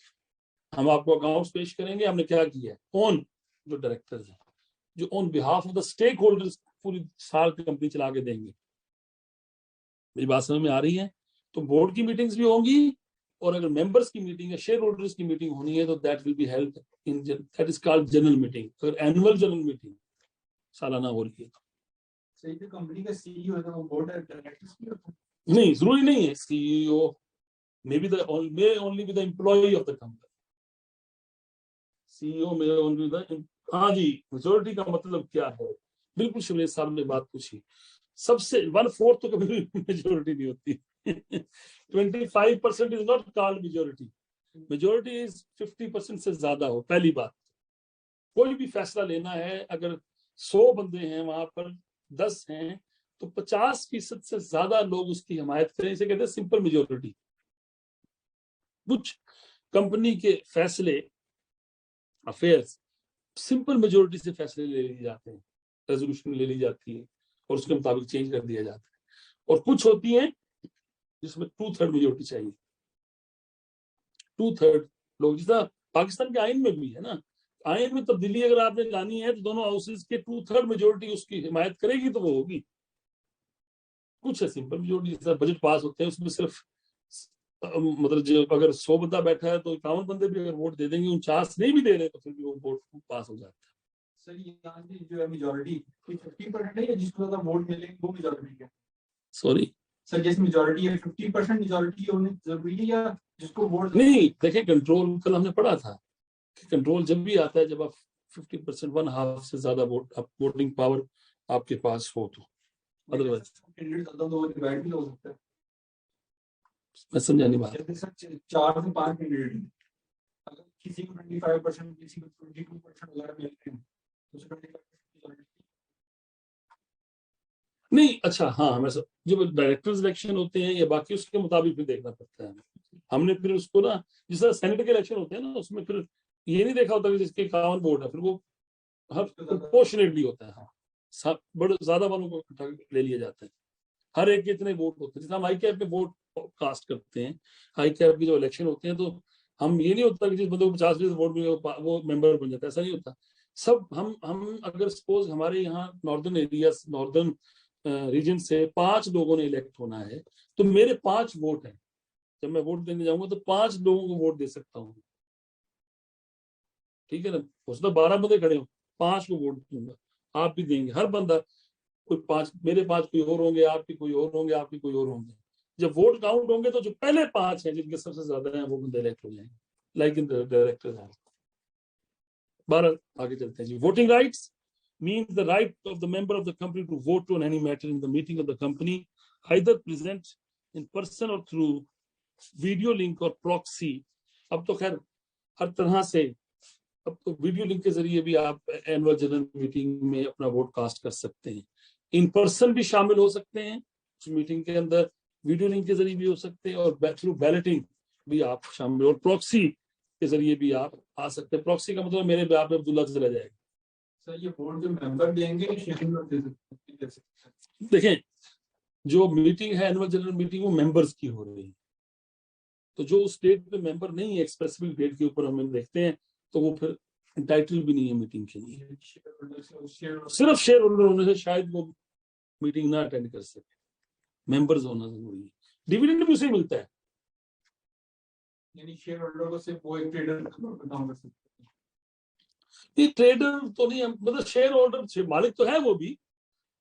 हम आपको अकाउंट्स पेश करेंगे, हमने क्या किया है, कौन जो डायरेक्टर्स हैं, जो on behalf of the stakeholders पूरी साल कंपनी चला के देंगे। मेरी बात समझ में आ रही है? तो बोर्ड की मीटिंग्स भी होंगी, और अगर मेंबर्स की मीटिंग है, शेयर होल्डर्स की मीटिंग होनी है, तो that will be held in, that is called general meeting. अगर एनुअल जनरल मीटिंग सालाना हो रही है तो सही, जो कंपनी का सीईओ है वो बोर्ड डायरेक्टर्स भी होता है? नहीं, जरूरी नहीं है। CEO may be may only be the employee of the company. CEO may only the, हाँ जी, मेजोरिटी का मतलब क्या है? बिल्कुल शिवराज साहब ने बात पूछी। सबसे 1/4 तो कभी मेजोरिटी नहीं होती। 25% is not called majority. Majority is 50% से ज्यादा हो। पहली बात, कोई भी फैसला लेना है, अगर 100 बंदे हैं वहां पर 10 हैं, तो 50% से ज्यादा लोग उसकी हिमायत करें, इसे कहते हैं सिंपल मेजोरिटी। कुछ कंपनी के फैसले, अफेयर्स, सिंपल मेजोरिटी से फैसले ले लिए जाते हैं, रेजोल्यूशन ले ली जाती है और उसके मुताबिक चेंज कर दिया जाता है। और कुछ होती है जिसमें 2/3 मेजोरिटी चाहिए। 2/3 लोग, जितना पाकिस्तान के आइन में भी है ना, आइन में तब्दीली अगर आपने लानी है तो दोनों हाउसेज के 2/3 मेजोरिटी उसकी हिमायत करेगी तो वो होगी। कुछ है सिंपल मेजोरिटी, जैसा बजट पास होते हैं उसमें सिर्फ मतलब जो अगर 100 बंदा बैठा है तो 51 बंदे भी अगर वोट दे देंगे, 49 नहीं भी दे रहे तो फिर भी वो वोट पास हो जाता है। सर यहाँ की जो है मेजोरिटी 50% है, या जिसको ज्यादा वोट मिलेंगे वो मेजोरिटी है? सॉरी सर जैसे मेजोरिटी है, 50% मेजोरिटी होनी जरूरी है, या जिसको वोट नहीं, देखिए कंट्रोल कल हमने पढ़ा था कि कंट्रोल जब भी आता है जब आप 50%, 1/2 से ज्यादा वोट, आप वोटिंग पावर आपके पास हो तो, अदरवाइज कैंडिडेट ज्यादा तो वो डिवाइड भी हो सकता है। मैं समझा नहीं बात। जैसे सर 4 से 5 कैंडिडेट हैं, अगर किसी को 25%, किसी को 22% वगैरह मिलते हैं तो उसे 25% नहीं, अच्छा, हाँ, मैं जब डायरेक्टर्स इलेक्शन होते हैं या बाकी, उसके मुताबिक फिर देखना पड़ता है। हमने फिर उसको ना, जिस तरह सेनेट के इलेक्शन होते हैं ना, उसमें फिर ये नहीं देखा होता कि जिसके 51 वोट है फिर वो हर प्रोपोर्शनेटली होता है। हाँ, बड़े ज्यादा वालों को इकट्ठा ले लिया जाता है। हर एक के इतने वोट होते हैं। जितना हम हाई कैप में वोट कास्ट करते हैं, हाई कैप की जो इलेक्शन होते हैं, तो हम ये नहीं होता कि जिस बंदे को 50% वोट मिले वो मेंबर बन जाता है, ऐसा नहीं होता। सब हम अगर सपोज हमारे यहाँ नॉर्दर्न एरिया, नॉर्दर्न रीजन से 5 लोगों ने इलेक्ट होना है, तो मेरे 5 वोट हैं। जब मैं वोट देने जाऊंगा तो 5 लोगों को वोट दे सकता हूँ, ठीक है ना? हो सकता 12 बंदे खड़े हो, 5 को वोट दूंगा, आप भी देंगे, हर बंदा, कोई 5, मेरे 5 कोई और होंगे, आपके कोई और होंगे, आपके कोई और होंगे। जब वोट काउंट होंगे तो जो पहले 5 हैं जिनके सबसे ज्यादा हैं वो बंदे इलेक्ट हो जाएंगे, लाइक इन डायरेक्टर है। 12 आगे चलते हैं जी। Voting rights means the right of the member of the company to vote on any matter in the meeting of the company, either present in person or through video link or proxy. अब तो खैर हर तरह से, अब तो video link के जरिए भी आप एनुअल जनरल मीटिंग में अपना वोट कास्ट कर सकते हैं। इन पर्सन भी शामिल हो सकते हैं उस मीटिंग के अंदर, वीडियो लिंक के जरिए भी हो सकते हैं, और थ्रू बैलेटिंग भी आप शामिल, और प्रॉक्सी के जरिए भी आप आ सकते हैं। प्रॉक्सी का मतलब मेरे आप अब्दुल्ला से चला जाएगा। सर ये वोट जो मेंबर देंगे शेयर दे सकते हैं? देखें, जो मीटिंग है एनुअल जनरल मीटिंग, वो मेंबर्स की हो रही है, तो जो उस डेट पे मेंबर नहीं है, स्पेसिफिक डेट के ऊपर हम देखते हैं, तो वो फिर टाइटल भी नहीं है मीटिंग के लिए। सिर्फ शेयर होल्डर होने से शायद वो मीटिंग ना अटेंड कर सके, मेंबर्स होना जरूरी है। डिविडेंड भी उसे मिलता है। यानी शेयर होल्डर को सिर्फ वो एक ट्रेडर काम कर सकते हैं? ये ट्रेडर तो नहीं, मतलब शेयर होल्डर, मालिक तो है वो भी,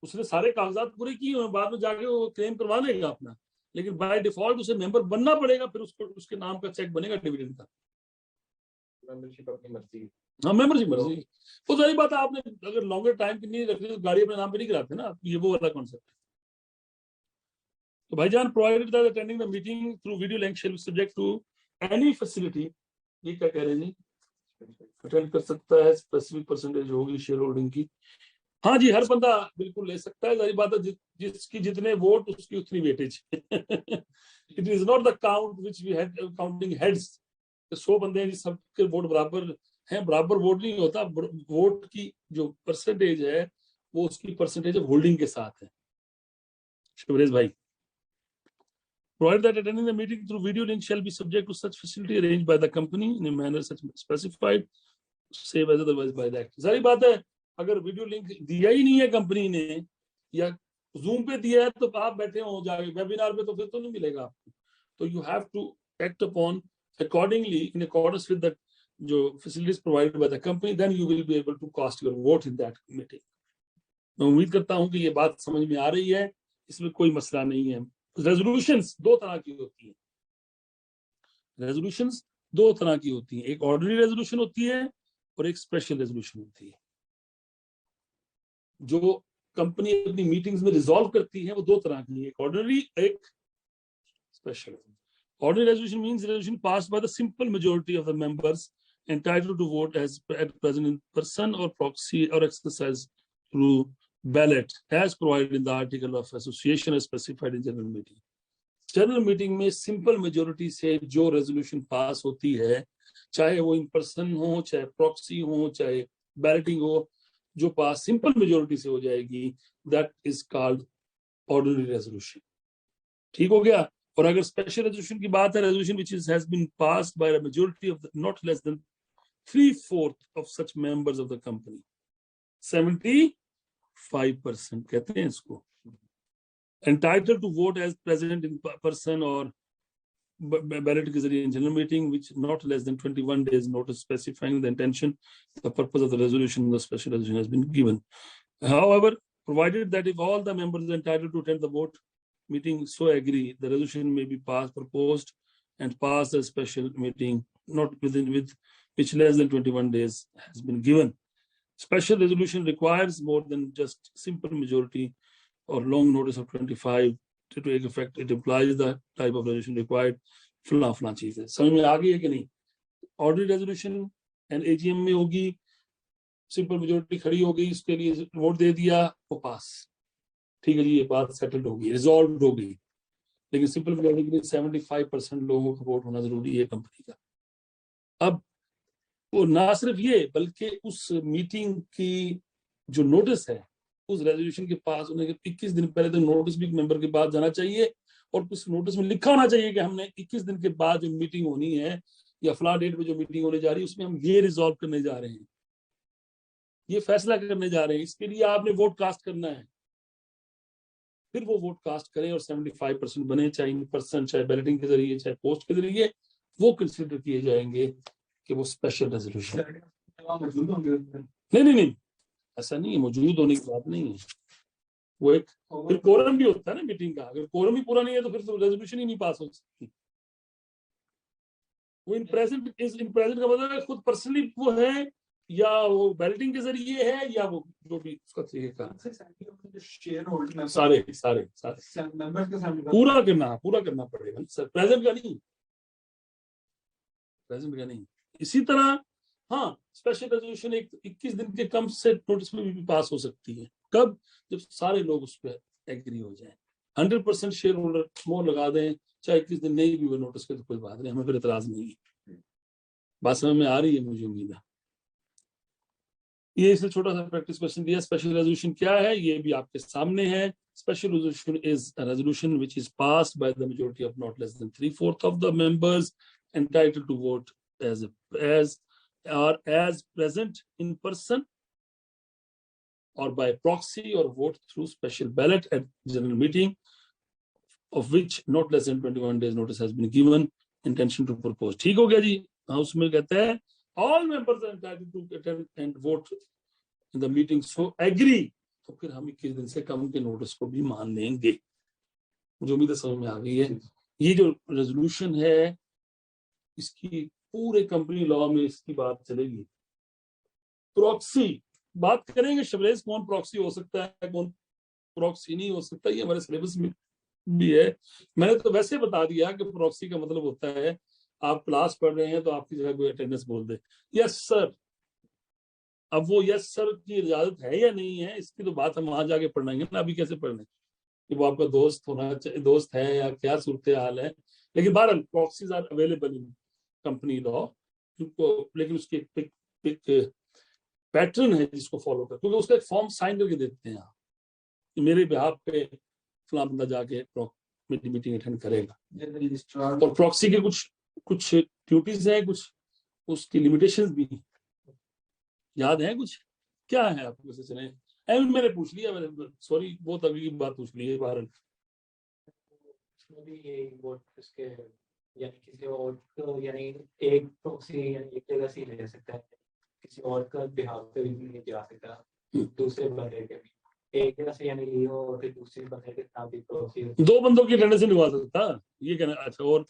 उसने सारे कागजात पूरे किए, बाद में जाके वो क्लेम करवा लेगा अपना, लेकिन बाय डिफॉल्ट उसे मेंबर बनना पड़ेगा, फिर उसको उसके नाम का चेक बनेगा डिविडेंड का। मेंबरशिप अपनी मर्जी। हाँ, मेंबरशिप मर्जी। तो सारी बात है, आपने अगर लॉन्गर टाइम की नहीं रखनी तो गाड़ी अपने नाम पे नहीं कराते ना, ये वो वाला कॉन्सेप्ट है। तो भाईजान, provided that attending the meeting through video link shall be subject to any facility, ये क्या कह रहे हैं जी, अटेंड कर सकता है, स्पेसिफिक परसेंटेज होगी शेयर होल्डिंग की। हाँ जी, हर बंदा बिल्कुल ले सकता है, सारी बात है, जिसकी जितने वोट उसकी उतनी weightage. It is not the count which we had counting heads, 100 बंदे हैं, सबके वोट बराबर हैं, बराबर वोट नहीं होता। वोट की जो परसेंटेज है वो उसकी परसेंटेज ऑफ होल्डिंग के साथ है। शिवरेश भाई, provided that attending the meeting through video link shall be subject to such facility arranged by the company in a manner such specified save as otherwise by the act. सारी बात है, अगर video link दिया ही नहीं है company ने या zoom पे दिया है तो आप बैठे हो जाके वेबिनार पे, तो फिर तो नहीं मिलेगा आपको। तो you have to act upon accordingly in accordance with the जो facilities provided by the company, then you will be able to cast your vote in that meeting। मैं उम्मीद करता हूं कि ये बात समझ में आ रही है, इसमें कोई मसला नहीं है। रेजोल्यूशंस दो तरह की होती हैं, रेजोल्यूशंस दो तरह की होती हैं, एक ऑर्डिनरी रेजोल्यूशन होती है और एक स्पेशल रेजोल्यूशन होती है। जो कंपनी अपनी मीटिंग्स में रिजॉल्व करती है वो दो तरह की है, एक ऑर्डिनरी, एक special. Ordinary resolution means resolution passed by the simple majority of the members entitled to vote as at present in person or proxy or exercise through ballot as provided in the article of association as specified in general meeting। General meeting में simple majority से जो resolution pass होती है, चाहे वो in person हो, चाहे proxy हो, चाहे बैलेटिंग हो, जो पास सिंपल मेजोरिटी से हो जाएगी, that is called ordinary resolution. ठीक हो गया। और अगर स्पेशल रेजोल्यूशन की बात है, resolution which has been passed by a majority of not less than 3/4 of such members of the company, 75% कहते हैं इसको, entitled to vote as present in person or ballot के जरिए in general meeting which not less than 21 days notice specifying the intention, the purpose of the resolution, the special resolution has been given। However, provided that if all the members entitled to attend the vote meeting so agree, the resolution may be proposed and passed as special meeting not within with which less than 21 days has been given। Special resolution requires more than just simple majority or long notice of 25 to take effect। It implies the type of resolution required, फला चीज है। समझ में आ गई है कि नहीं? ऑर्डिनरी रेजोल्यूशन एंड एजीएम में होगी, सिंपल मेजोरिटी खड़ी हो गई, उसके लिए वोट दे दिया, वो पास, ठीक है जी, ये बात सेटल्ड होगी, रिजॉल्व हो गई। लेकिन सिंपल मेजोरिटी के लिए 75% लोगों का वोट होना जरूरी है कंपनी का। अब वो ना सिर्फ ये, बल्कि उस मीटिंग की जो नोटिस है, उस रेजोल्यूशन के पास होने के 21 दिन पहले तो नोटिस भी मेंबर के पास जाना चाहिए, और उस नोटिस में लिखा होना चाहिए कि हमने 21 दिन के बाद जो मीटिंग होनी है या फला डेट पे जो मीटिंग होने जा रही है उसमें हम ये रिजॉल्व करने जा रहे हैं, ये फैसला करने जा रहे हैं, इसके लिए आपने वोट कास्ट करना है। फिर वो वोट कास्ट करें और 75% बने, चाहे इन पर्सन, चाहे बैलेटिंग के जरिए, चाहे पोस्ट के जरिए, वो कंसिडर किए जाएंगे कि वो स्पेशल रेजोल्यूशन। नहीं, ऐसा नहीं है, मौजूद होने की बात नहीं है। वो एक फिर कोरम भी होता है ना मीटिंग का, अगर कोरम ही पूरा नहीं है तो फिर तो रेजोल्यूशन ही नहीं पास हो सकती। वो इन प्रेजेंट का मतलब है खुद पर्सनली वो है, या वो बैलेटिंग के जरिए है, या वो जो भी उसका तरीका, शेयर होल्डर सारे मेंबर्स के सामने पूरा करना पड़ेगा सर, प्रेजेंट का नहीं। इसी तरह हाँ, स्पेशल रेजोल्यूशन एक 21 दिन के कम से नोटिस में भी पास हो सकती है। कब? जब सारे लोग उस पर एग्री हो जाएं, 100% शेयर होल्डर मोहर लगा दें, चाहे 21 दिन नहीं भी हुए नोटिस के तो कोई बात नहीं, हमें फिर एतराज नहीं है। बात समझ में आ रही है, मुझे उम्मीद है। ये इससे छोटा सा प्रैक्टिस क्वेश्चन दिया। स्पेशल रेजोल्यूशन क्या है ये भी आपके सामने है। Special resolution is a resolution which is passed by the majority of not less than 3/4 of the members entitled to vote as present in person or by proxy or vote through special ballot at general meeting of which not less than 21 days notice has been given, intention to propose। ठीक हो गया जी। House में कहते हैं all members are entitled to attend and vote in the meeting so agree, तो फिर हम 21 दिन से कम के नोटिस को भी मान लेंगे। मुझे उम्मीद है समझ में आ गई है। ये जो रेजोल्यूशन है इसकी पूरे कंपनी लॉ में इसकी बात चलेगी। प्रॉक्सी बात करेंगे शबरेज, कौन प्रॉक्सी हो सकता है, कौन प्रॉक्सी नहीं हो सकता, ये हमारे सिलेबस में भी है। मैंने तो वैसे बता दिया कि प्रॉक्सी का मतलब होता है आप क्लास पढ़ रहे हैं तो आपकी जगह कोई अटेंडेंस बोल दे यस सर। अब वो यस सर की इजाजत है या नहीं है इसकी तो बात हम वहां जाके पढ़ेंगे ना, अभी कैसे पढ़ने कि वो आपका दोस्त होना चाहिए, दोस्त है या क्या सूरत हाल है। लेकिन बहरहाल proxies are available in company law, लेकिन उसके एक पैटर्न है जिसको फॉलो कर, क्योंकि उसका एक फॉर्म साइन करके देते हैं कि मेरे बिहाफ पे फला बंदा जाके मीटिंग अटेंड करेगा। और प्रॉक्सी के कुछ ड्यूटीज हैं, कुछ उसकी लिमिटेशंस भी हैं। याद है कुछ? क्या है आपको से चले? मैंने पूछ लिया, मैंने सॉरी बहुत अभी की बात पूछ ली है भारत। उसमें भी ये वो इसके यानी किसी और को यानी एक प्रॉक्सी यानी एक जगह से ही ले सकता है, किसी और का बिहाफ पे भी नहीं जा सकता दूसरे बंदे के भी, एक जगह से यानी लियो और फिर दूसरे बंदे के साथ भी प्रॉक्सी। 2 बंदों की अटेंडेंस नहीं लगा सकता, ये कहना। अच्छा, और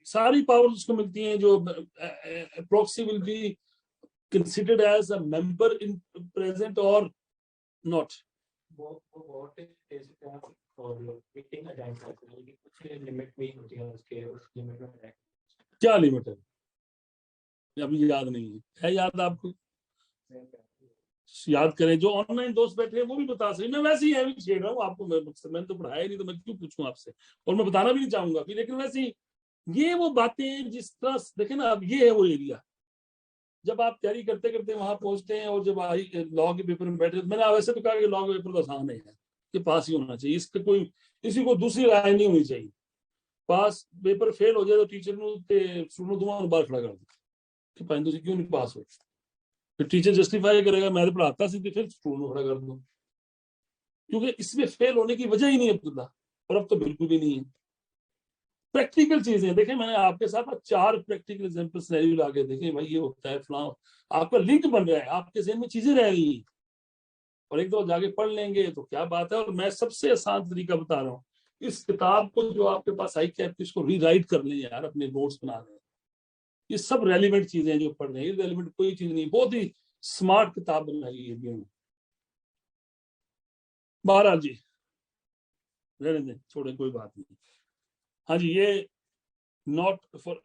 सारी पावर्स उसको मिलती हैं जो proxy will be considered as a member in present और नॉट। वो वोट दे सकते हैं और मीटिंग अटेंड कर सकते हैं, लेकिन कुछ लिमिट भी होती है उसके, उस लिमिट में रह। क्या लिमिट है अभी याद नहीं है याद आपको? याद करें, जो ऑनलाइन दोस्त बैठे हैं वो भी बता सकते। मैं वैसे ही है भी छेड़ रहा हूँ आपको, मैंने तो पढ़ाया नहीं तो मैं क्यों पूछूं आपसे, और मैं बताना भी नहीं चाहूंगा फिर, लेकिन वैसे ही ये वो बातें जिस तरह देखे ना, अब ये है वो एरिया। जब आप तैयारी करते करते वहां पहुंचते हैं और जब लॉ के पेपर में बैठे, मैंने वैसे तो कहा कि लॉ के पेपर तो आसान है कि पास ही होना चाहिए, इसका कोई किसी को दूसरी राय नहीं होनी चाहिए। पास पेपर फेल हो जाए तो टीचर स्टूडेंट दोनों बार खड़ा कर दो कि भाई तुझे क्यों नहीं पास हो, फिर टीचर जस्टिफाई करेगा मैं तो पढ़ाता सी, फिर स्टूडेंट खड़ा कर दो, क्योंकि इसमें फेल होने की वजह ही नहीं है अब्दुल्ला, और अब तो बिल्कुल भी नहीं है। प्रैक्टिकल चीजें देखें, मैंने आपके साथ 4 प्रैक्टिकल एग्जांपल सिनेरियो लाके देखे, भाई ये होता है फलां, आपका लिंक बन रहा है, आपके ज़हन में चीजें रह रही हैं, और एक दो जाके पढ़ लेंगे तो क्या बात है। और मैं सबसे आसान तरीका बता रहा हूँ, इस किताब को जो आपके पास आई कैप, इसको रीराइट कर लें यार, अपने नोट्स बना लें। ये सब रेलिवेंट चीजें जो पढ़ रहे हैं, रेलिवेंट कोई चीज नहीं, बहुत ही स्मार्ट किताब बनाई है। बहरहाल जी रहने दें, छोड़े, कोई बात नहीं। हाँ जी, ये नॉट फॉर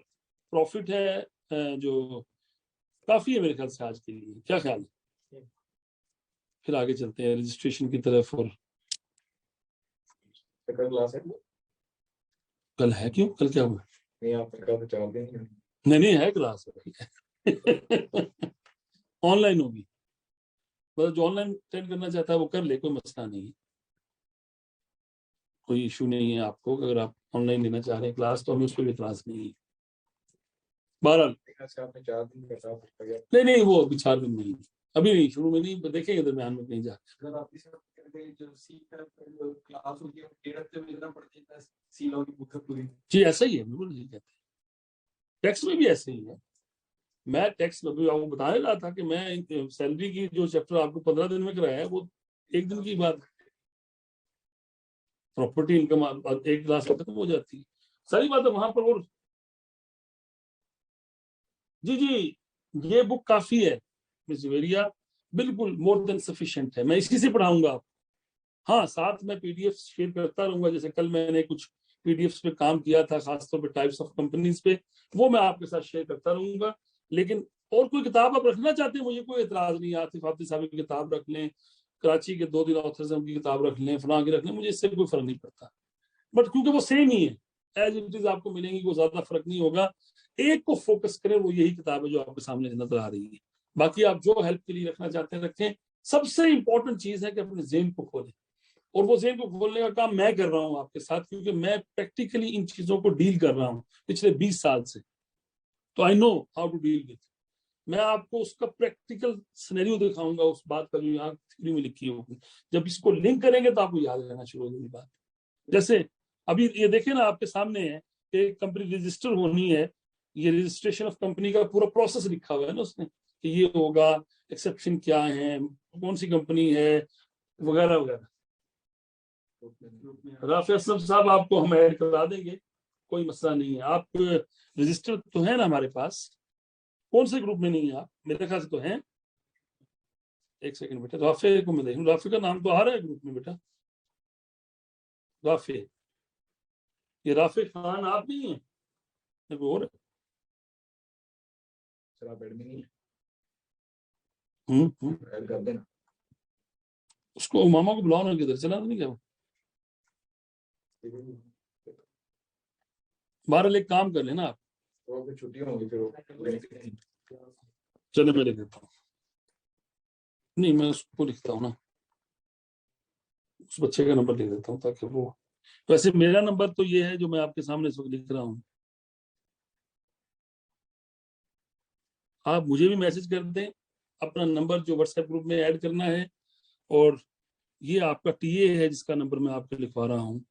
प्रॉफिट है, जो काफी है मेरे ख्याल से आज के लिए, क्या ख्याल है? फिर आगे चलते हैं रजिस्ट्रेशन की तरफ। और क्लास है कल है? क्यों, कल क्या हुआ? नहीं, आपने कहा तो 4 दिन ही। नहीं है क्लास ऑनलाइन होगी, मतलब जो ऑनलाइन अटेंड करना चाहता है वो कर ले, कोई मसला नहीं है, कोई इशू नहीं है आपको। अगर आप ऑनलाइन लेना चाह रहे हैं क्लास तो हमें उस पर भी क्लास नहीं है। बहरहाल आपने 4 दिन का साथ रखा गया। नहीं वो अभी 4 दिन नहीं, अभी नहीं, शुरू में नहीं, देखेंगे दरमियान में कहीं जाकर। अगर आप इसे करके जो सी का जो क्लास होती है वो 1.5 हफ्ते में इतना पढ़ते हैं सी लॉ की बुक पूरी। जी ऐसा ही है, बिल्कुल नहीं कहते, टैक्स में भी ऐसे ही है। मैं टैक्स में भी आपको बता रहा था कि मैं सैलरी की जो चैप्टर आपको 15 दिन में कराया है, वो 1 दिन की बात, प्रॉपर्टी इनकम एक क्लास में खत्म हो जाती है, सारी बातें वहां पर। और जी ये बुक काफी है मिस जुवेरिया, बिल्कुल मोर देन सफिशिएंट है, मैं इसी से पढ़ाऊंगा आप। हाँ, साथ में पीडीएफ शेयर करता रहूंगा, जैसे कल मैंने कुछ पीडीएफ पे काम किया था, खासतौर पे टाइप्स ऑफ कंपनीज पे, वो मैं आपके साथ शेयर करता रहूंगा। लेकिन और कोई किताब आप रखना चाहते हैं, मुझे कोई एतराज नहीं, आतिफ हाफिज साहब की किताब रख लें, कराची के 2 दिन ऑथर्स की किताब रख लें, फलां की रख लें, मुझे इससे कोई फर्क नहीं पड़ता। बट क्योंकि वो सेम ही है, एज इट इज आपको मिलेंगी, कोई ज्यादा फर्क नहीं होगा। एक को फोकस करें, वो यही किताब है जो आपके सामने नजर आ रही है। बाकी आप जो हेल्प के लिए रखना चाहते हैं रखें। सबसे इंपॉर्टेंट चीज है कि अपने जेन को खोलें, और वो जेन को खोलने का काम मैं कर रहा हूं आपके साथ, क्योंकि मैं प्रैक्टिकली इन चीजों को डील कर रहा हूं पिछले 20 साल से, तो I know how to deal with. मैं आपको उसका प्रैक्टिकल सिनेरियो दिखाऊंगा, उस बात का जो यहाँ थ्योरी में लिखी होगी। जब इसको लिंक करेंगे तो आपको याद रहना शुरू होगी बात। जैसे अभी ये देखें ना, आपके सामने है कि कंपनी रजिस्टर होनी है, ये रजिस्ट्रेशन ऑफ कंपनी का पूरा प्रोसेस लिखा हुआ है ना उसने, कि ये होगा, एक्सेप्शन क्या है, कौन सी कंपनी है, वगैरह वगैरह। राफी असलम साहब आपको हम ऐड करा देंगे, कोई मसला नहीं है। आप रजिस्टर तो है ना हमारे पास? कौन से ग्रुप में नहीं है आप? मेरे ख्याल से तो हैं। एक सेकंड बेटा, राफे को मैं देखूं, राफे का नाम तो आ रहा है ग्रुप में बेटा, राफे, ये राफे खान आप नहीं है? और सर आप एडमिन नहीं हम्म, ऐड कर देना। उसको मामा को बुलाओ ना, किधर चला नहीं क्या? बहरहाल एक काम कर लेना आप, तो फिर छुट्टी होंगी, फिर वो चले मैं लिख देता हूँ। नहीं मैं उसको लिखता हूँ ना, उस बच्चे का नंबर लिख देता हूँ ताकि वो, वैसे मेरा नंबर तो ये है जो मैं आपके सामने इस वक्त लिख रहा हूँ। आप मुझे भी मैसेज कर दें अपना नंबर जो व्हाट्सएप ग्रुप में ऐड करना है, और ये आपका टीए है जिसका नंबर मैं आपको लिखवा रहा हूँ,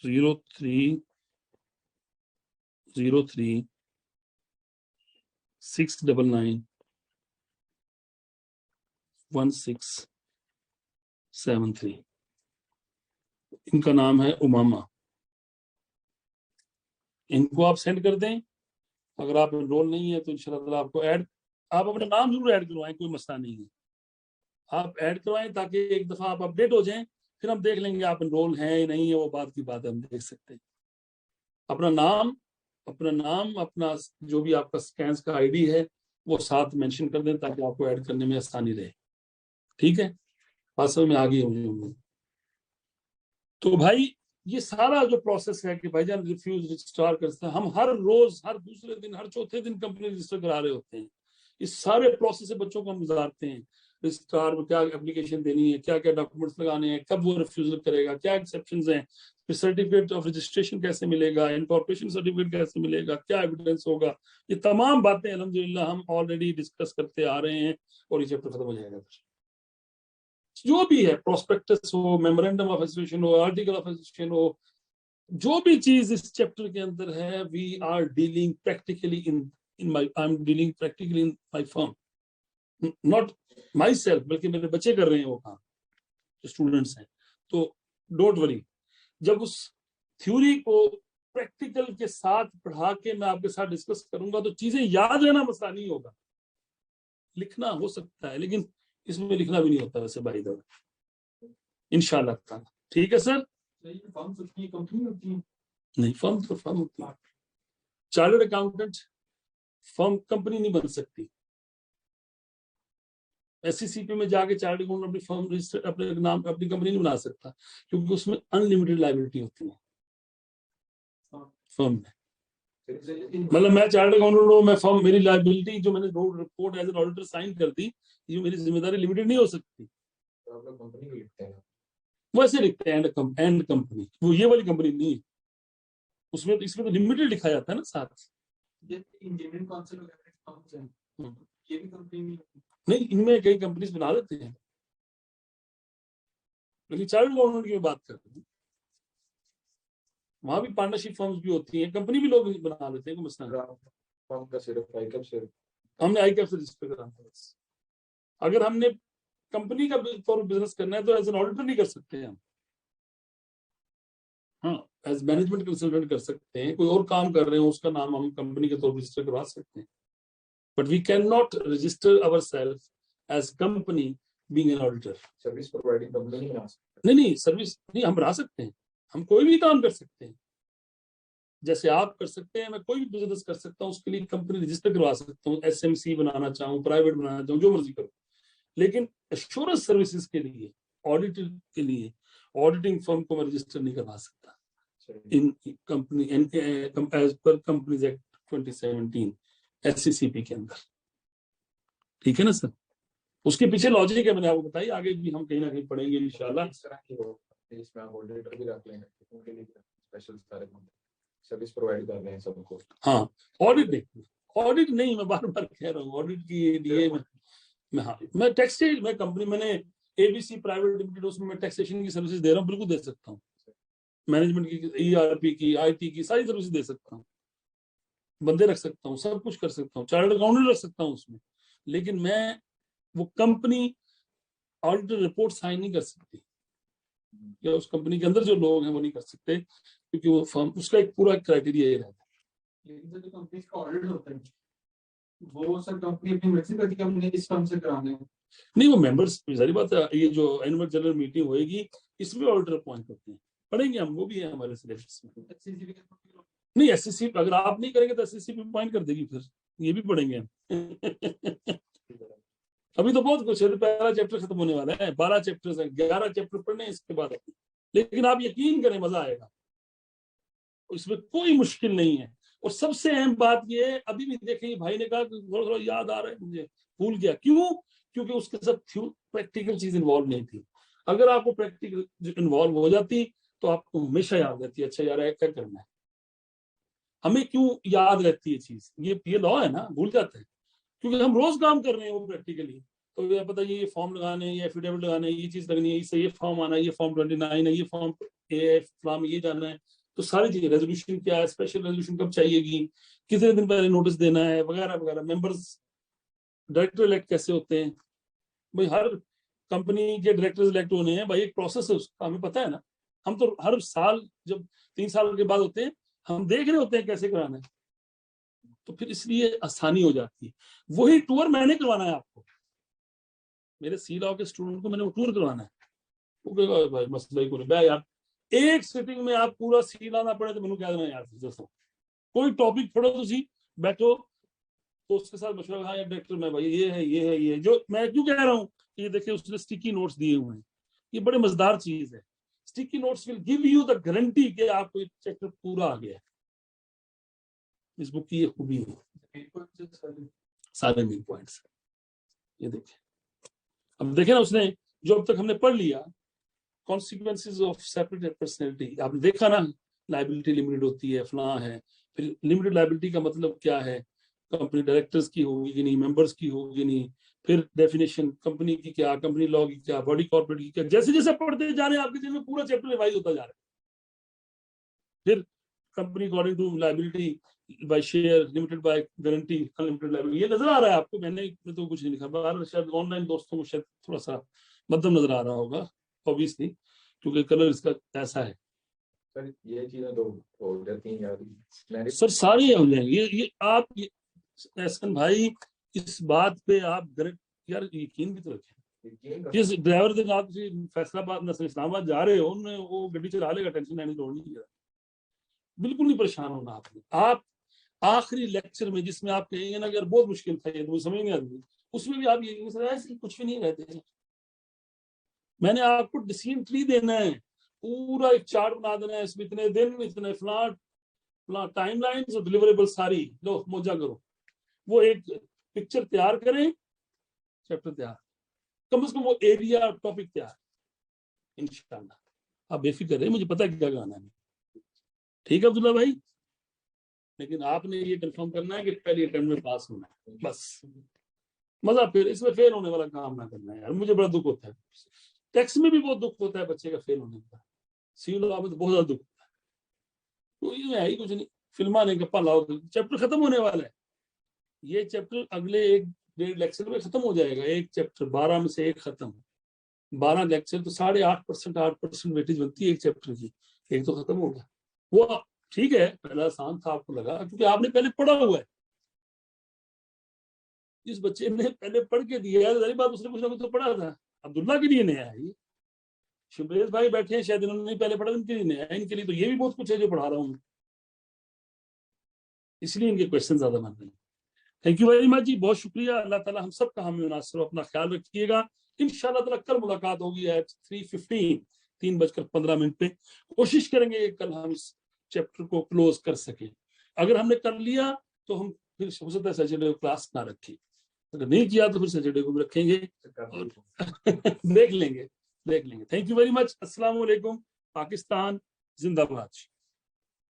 0303691673। इनका नाम है उमामा। इनको आप सेंड कर दें। अगर आप एनरोल नहीं है तो इंशाल्लाह आपको ऐड, आप अपना नाम जरूर ऐड करवाएं, कोई मसला नहीं है, आप ऐड करवाएं ताकि एक दफा आप अपडेट हो जाएं, फिर हम देख लेंगे आप एनरोल हैं या नहीं है, वो बात की बात है, हम देख सकते हैं। अपना नाम अपना जो भी आपका स्कैंस का आईडी है वो साथ मेंशन कर दें ताकि आपको ऐड करने में आसानी रहे। ठीक है, बात समझ में आ गई होगी। तो भाई ये सारा जो प्रोसेस है कि भाईजान रिफ्यूज रजिस्ट्रार करते हैं, हम हर रोज, हर दूसरे दिन, हर चौथे दिन कंपनी रजिस्टर करा रहे होते हैं। इस सारे प्रोसेस से बच्चों को हम गुजारते हैं। रजिस्ट्रार में क्या एप्लीकेशन देनी है, क्या क्या डॉक्यूमेंट्स लगाने हैं, कब वो रिफ्यूजल करेगा, क्या एक्सेप्शंस हैं, फिर सर्टिफिकेट ऑफ रजिस्ट्रेशन कैसे मिलेगा, इनकॉर्पोरेशन सर्टिफिकेट कैसे मिलेगा, क्या एविडेंस होगा, ये तमाम बातें अल्हम्दुलिल्लाह हम ऑलरेडी डिस्कस करते आ रहे हैं और ये चैप्टर खत्म हो जाएगा। जो भी है, प्रोस्पेक्टस हो, मेमोरेंडम ऑफ एसोसिएशन हो, आर्टिकल ऑफ एसोसिएशन हो, जो भी चीज इस चैप्टर के अंदर है, we are dealing practically I am dealing practically in my firm, not myself, बल्कि मेरे बच्चे कर रहे हैं वो काम, जो स्टूडेंट्स हैं। तो डोंट वरी, जब उस थ्योरी को प्रैक्टिकल के साथ पढ़ा के मैं आपके साथ डिस्कस करूंगा तो चीजें याद रहना मसला नहीं होगा। लिखना हो सकता है लेकिन इसमें लिखना भी नहीं होता वैसे बाई द वे, इंशाल्लाह ताला। ठीक है सर। कंपनी होती है? नहीं, फर्म तो फर्म होती है। चार्टर्ड अकाउंटेंट फर्म कंपनी नहीं बन सकती। एससीसीपी में जाके चार्टर्ड अकाउंटेंट अपनी फर्म रजिस्टर, अपने नाम अपनी कंपनी नहीं बना सकता, क्योंकि उसमें अनलिमिटेड लायबिलिटी होती है फर्म में। मतलब मैं चार्टर्ड अकाउंटेंट हूँ, मैं फर्म, मेरी लायबिलिटी जो मैंने report as an auditor sign कर दी, ये मेरी जिम्मेदारी लिमिटेड नहीं हो सकती। तो आप लोग कंपनी को लिखते हैं? वैसे लिखते हैं एंड कंपनी, वो ये वाली कंपनी नहीं है, उसमें तो, इसमें तो लिमिटेड लिखा जाता है ना साथ। इंजीनियरिंग काउंसिल वगैरह ये भी कंपनी नहीं, इनमें कई कंपनीज बना लेते हैं, लेकिन चार्टर्ड अकाउंटेंट की बात कर रहे हैं, वहां भी पार्टनरशिप फर्म्स भी होती हैं, कंपनी भी लोग बना लेते हैं, कोई मसला नहीं। फर्म का सिर्फ आईकैप सिर्फ हमने आईकैप से रजिस्टर कराना है बस। अगर हमने कंपनी का फॉर बिजनेस करना है तो एज एन ऑडिटर नहीं कर सकते हम, हाँ एज मैनेजमेंट कंसल्टेंट कर सकते हैं, कोई और काम कर रहे हैं उसका नाम हम कंपनी के तौर पर रजिस्टर करवा सकते हैं, but we cannot register ourselves as company being an auditor. Service providing company नहीं बना सकते। नहीं, सर्विस नहीं, हम बना सकते हैं, हम कोई भी काम कर सकते हैं, जैसे आप कर सकते हैं, मैं कोई भी बिजनेस कर सकता हूँ, उसके लिए कंपनी रजिस्टर करवा सकता हूँ, एसएमसी बनाना चाहूँ, प्राइवेट बनाना चाहूँ, जो मर्जी करूँ, लेकिन एश्योरेंस सर्विसेज के लिए, ऑडिट के लिए ऑडिटिंग फर्म को मैं रजिस्टर नहीं करवा सकता in company as per companies act 2017 SCCP के अंदर। ठीक है ना सर, उसके पीछे लॉजिक है, मैंने आपको बताई, आगे भी हम कहीं ना कहीं पढ़ेंगे इंशाल्लाह। इस तरह की हो, इसमें आप ऑडिटर भी रख लेंगे, उनके लिए स्पेशल सारे सर्विस प्रोवाइड कर रहे हैं सबको। हाँ, ऑडिट नहीं, मैं बार बार कह रहा हूँ, ऑडिट के लिए मैं टैक्सेज, मैं कंपनी, मैंने एबीसी प्राइवेट लिमिटेड, उसमें मैं टैक्सेशन की सर्विसेज दे रहा हूँ, बिल्कुल दे सकता हूँ, मैनेजमेंट की, ईआरपी की, आईटी की, सारी सर्विस दे सकता हूँ, बंदे रख सकता हूँ, सब कुछ कर सकता हूँ, चार्टर्ड अकाउंटेंट रख सकता हूँ उसमें, लेकिन मैं वो कंपनी ऑडिटर रिपोर्ट साइन नहीं कर सकती, या उस कंपनी के अंदर जो लोग हैं वो नहीं कर सकते, क्योंकि वो फर्म, उसका एक पूरा क्राइटेरिया ये रहता है। लेकिन जो कंपनी का ऑडिट होता है वो सर कंपनी अपनी मर्जी करती है, हमने इस फर्म से कराने हैं। नहीं, वो मेंबर्स, सारी बात है, ये जो एनुअल जनरल मीटिंग होएगी इसमें ऑडिटर अपॉइंट करते हैं, पढ़ेंगे हम, वो भी है हमारे सिलेबस में। नहीं, एससीसी अगर आप नहीं करेंगे तो एससीसी भी अपॉइंट कर देगी, फिर ये भी पढ़ेंगे हम। अभी तो बहुत कुछ है, तो पहला चैप्टर खत्म होने वाला है, 12 चैप्टर्स हैं, 11 चैप्टर पढ़ने हैं इसके बाद, लेकिन आप यकीन करें मजा आएगा, इसमें कोई मुश्किल नहीं है। और सबसे अहम बात ये है, अभी भी देखें भाई ने कहा थोड़ा थोड़ा याद आ रहा है मुझे, भूल गया, क्यों? क्योंकि उसके साथ प्रैक्टिकल चीज इन्वॉल्व नहीं थी। अगर आपको प्रैक्टिकल इन्वॉल्व हो जाती तो आपको हमेशा याद रहती है, अच्छा यार क्या करना है। हमें क्यों याद रहती है चीज, ये लॉ है ना, भूल जाते हैं क्योंकि हम रोज काम कर रहे हैं वो प्रैक्टिकली। तो ये पता ये फॉर्म लगाने, ये एफिडेविट लगाने, ये चीज लगनी है, इससे ये फॉर्म आना है, ये फॉर्म 29 है, ये फॉर्म फॉर्म ये जाना है, तो सारी चीजें, रेजोल्यूशन क्या है, स्पेशल रेजोल्यूशन कब चाहिएगी, कितने दिन पहले नोटिस देना है, वगैरह वगैरह। मेंबर्स डायरेक्टर इलेक्ट कैसे होते हैं भाई, हर कंपनी के डायरेक्टर्स इलेक्ट होने हैं भाई, एक प्रोसेस है उसका, हमें पता है ना। हम तो हर साल जब 3 साल के बाद होते हैं, हम देख रहे होते हैं कैसे कराना है, तो फिर इसलिए आसानी हो जाती है। वही टूर मैंने करवाना है आपको, मेरे सी लॉ के स्टूडेंट को मैंने वो टूर करवाना है। वो कहेगा भाई मसला ही कोई यार, एक सिटिंग में आप पूरा सी लाना पड़े तो मैंने क्या देना यार। दोस्तों कोई टॉपिक पढ़ो तुम बैठो तो उसके साथ मशवरा, हाँ यार डायरेक्टर मैं भाई ये है ये है ये, जो मैं क्यों कह रहा हूँ कि ये देखिए उसने स्टिकी नोट्स दिए हुए हैं, ये बड़े मजेदार चीज है। Sticky notes will give you the guarantee कि आपको ये चैप्टर पूरा आ गया है। इस बुक की ये खूबी है, सारे मेन पॉइंट्स। ये देखिए, अब देखे ना उसने जो अब तक हमने पढ़ लिया, कॉन्सिक्वेंसेज ऑफ सेपरेट पर्सनैलिटी, आपने देखा ना, लाइबिलिटी लिमिटेड होती है, फलां है, फिर लिमिटेड लाइबिलिटी का मतलब क्या है, कंपनी डायरेक्टर्स की होगी कि नहीं, मेंबर्स की होगी नहीं, फिर डेफिनेशन कंपनी की क्या, कंपनी लॉ की क्या, बॉडी कॉर्पोरेट की क्या, जैसे जैसे पढ़ते जा रहे हैं आपके दिल में पूरा चैप्टर रिवाइज होता जा रहा है। फिर company according to liability by share, limited by guarantee, unlimited liability, ये नजर आ रहा है आपको, मैंने तो कुछ नहीं लिखा, बाहर शायद ऑनलाइन दोस्तों को शायद थोड़ा सा मध्यम नजर आ रहा होगा ऑब्वियसली, क्योंकि कलर इसका ऐसा है। सर ये चीजें तो हो जाती हैं यार, सर सारी हो जाएंगी, ये आप एहसन भाई इस बात पे आप यार यकीन भी तो रखें। जिस ड्राइवर के आप फैसलाबाद इस्लामाबाद जा रहे हो, उन्हें वो गड्डी चला लेगा, टेंशन लेने की लोड़ नहीं है, बिल्कुल नहीं परेशान होना आपने। आप आखिरी लेक्चर में जिसमें आप कहेंगे ना कि यार बहुत मुश्किल था ये तो समझ नहीं आती, उसमें भी आप ये सर ऐसे कुछ भी नहीं कहते। मैंने आपको डिसीजन ट्री देना है, पूरा एक चार्ट बना देना है, इसमें इतने दिन, इतने फ्लैट टाइमलाइंस और डिलीवरेबल सारी लो मौजा करो, वो एक पिक्चर तैयार करें, चैप्टर तैयार, कम से कम वो एरिया टॉपिक तैयार, इंशाल्लाह। आप बेफिक्र रहे, मुझे पता है क्या गाना है। ठीक है अब्दुल्ला भाई, लेकिन आपने ये कंफर्म करना है कि पहले अटेम्प्ट में पास होना है, बस मजा, फिर इसमें फेल होने वाला काम ना करना है यार, मुझे बड़ा दुख होता है। टेक्स्ट में भी बहुत दुख होता है बच्चे का फेल होने का, सी लॉ में तो बहुत ज्यादा दुख होता है। तो ये है ही कुछ नहीं, फिल्मा ने गप्पा लाओ, चैप्टर खत्म होने वाला है, ये चैप्टर अगले 1-1.5 लेक्चर में खत्म हो जाएगा। एक चैप्टर 12 में से एक खत्म, 12 लेक्चर तो 8.5% वेटेज बनती है एक चैप्टर की, एक तो खत्म हो गया। वो ठीक है, पहला आसान था आपको लगा क्योंकि आपने पहले पढ़ा हुआ है, इस बच्चे ने पहले पढ़ के दिया है, बात उसने कुछ ना कुछ तो पढ़ा था। अब्दुल्ला के लिए नया है ये, शुभेश भाई बैठे हैं शायद इन्होंने नहीं पहले पढ़ा, इनके लिए नया है, इनके लिए तो ये भी बहुत कुछ है जो पढ़ा रहा हूँ, इसलिए इनके क्वेश्चन ज्यादा बन रहे हैं। थैंक यू वेरी मच जी, बहुत शुक्रिया। अल्लाह ताला हम सब का हमें मुनासिब, अपना ख्याल रखिएगा। इंशाल्लाह ताला कल मुलाकात होगी एट 3:15, 3:15 पे। कोशिश करेंगे कल हम इस चैप्टर को क्लोज कर सके। अगर हमने कर लिया तो हम फिर हो सकता है सैटरडे को क्लास ना रखें, अगर नहीं किया तो फिर सैटरडे को भी रखेंगे और देख लेंगे। Thank you very much. अस्सलाम वालेकुम। पाकिस्तान जिंदाबाद।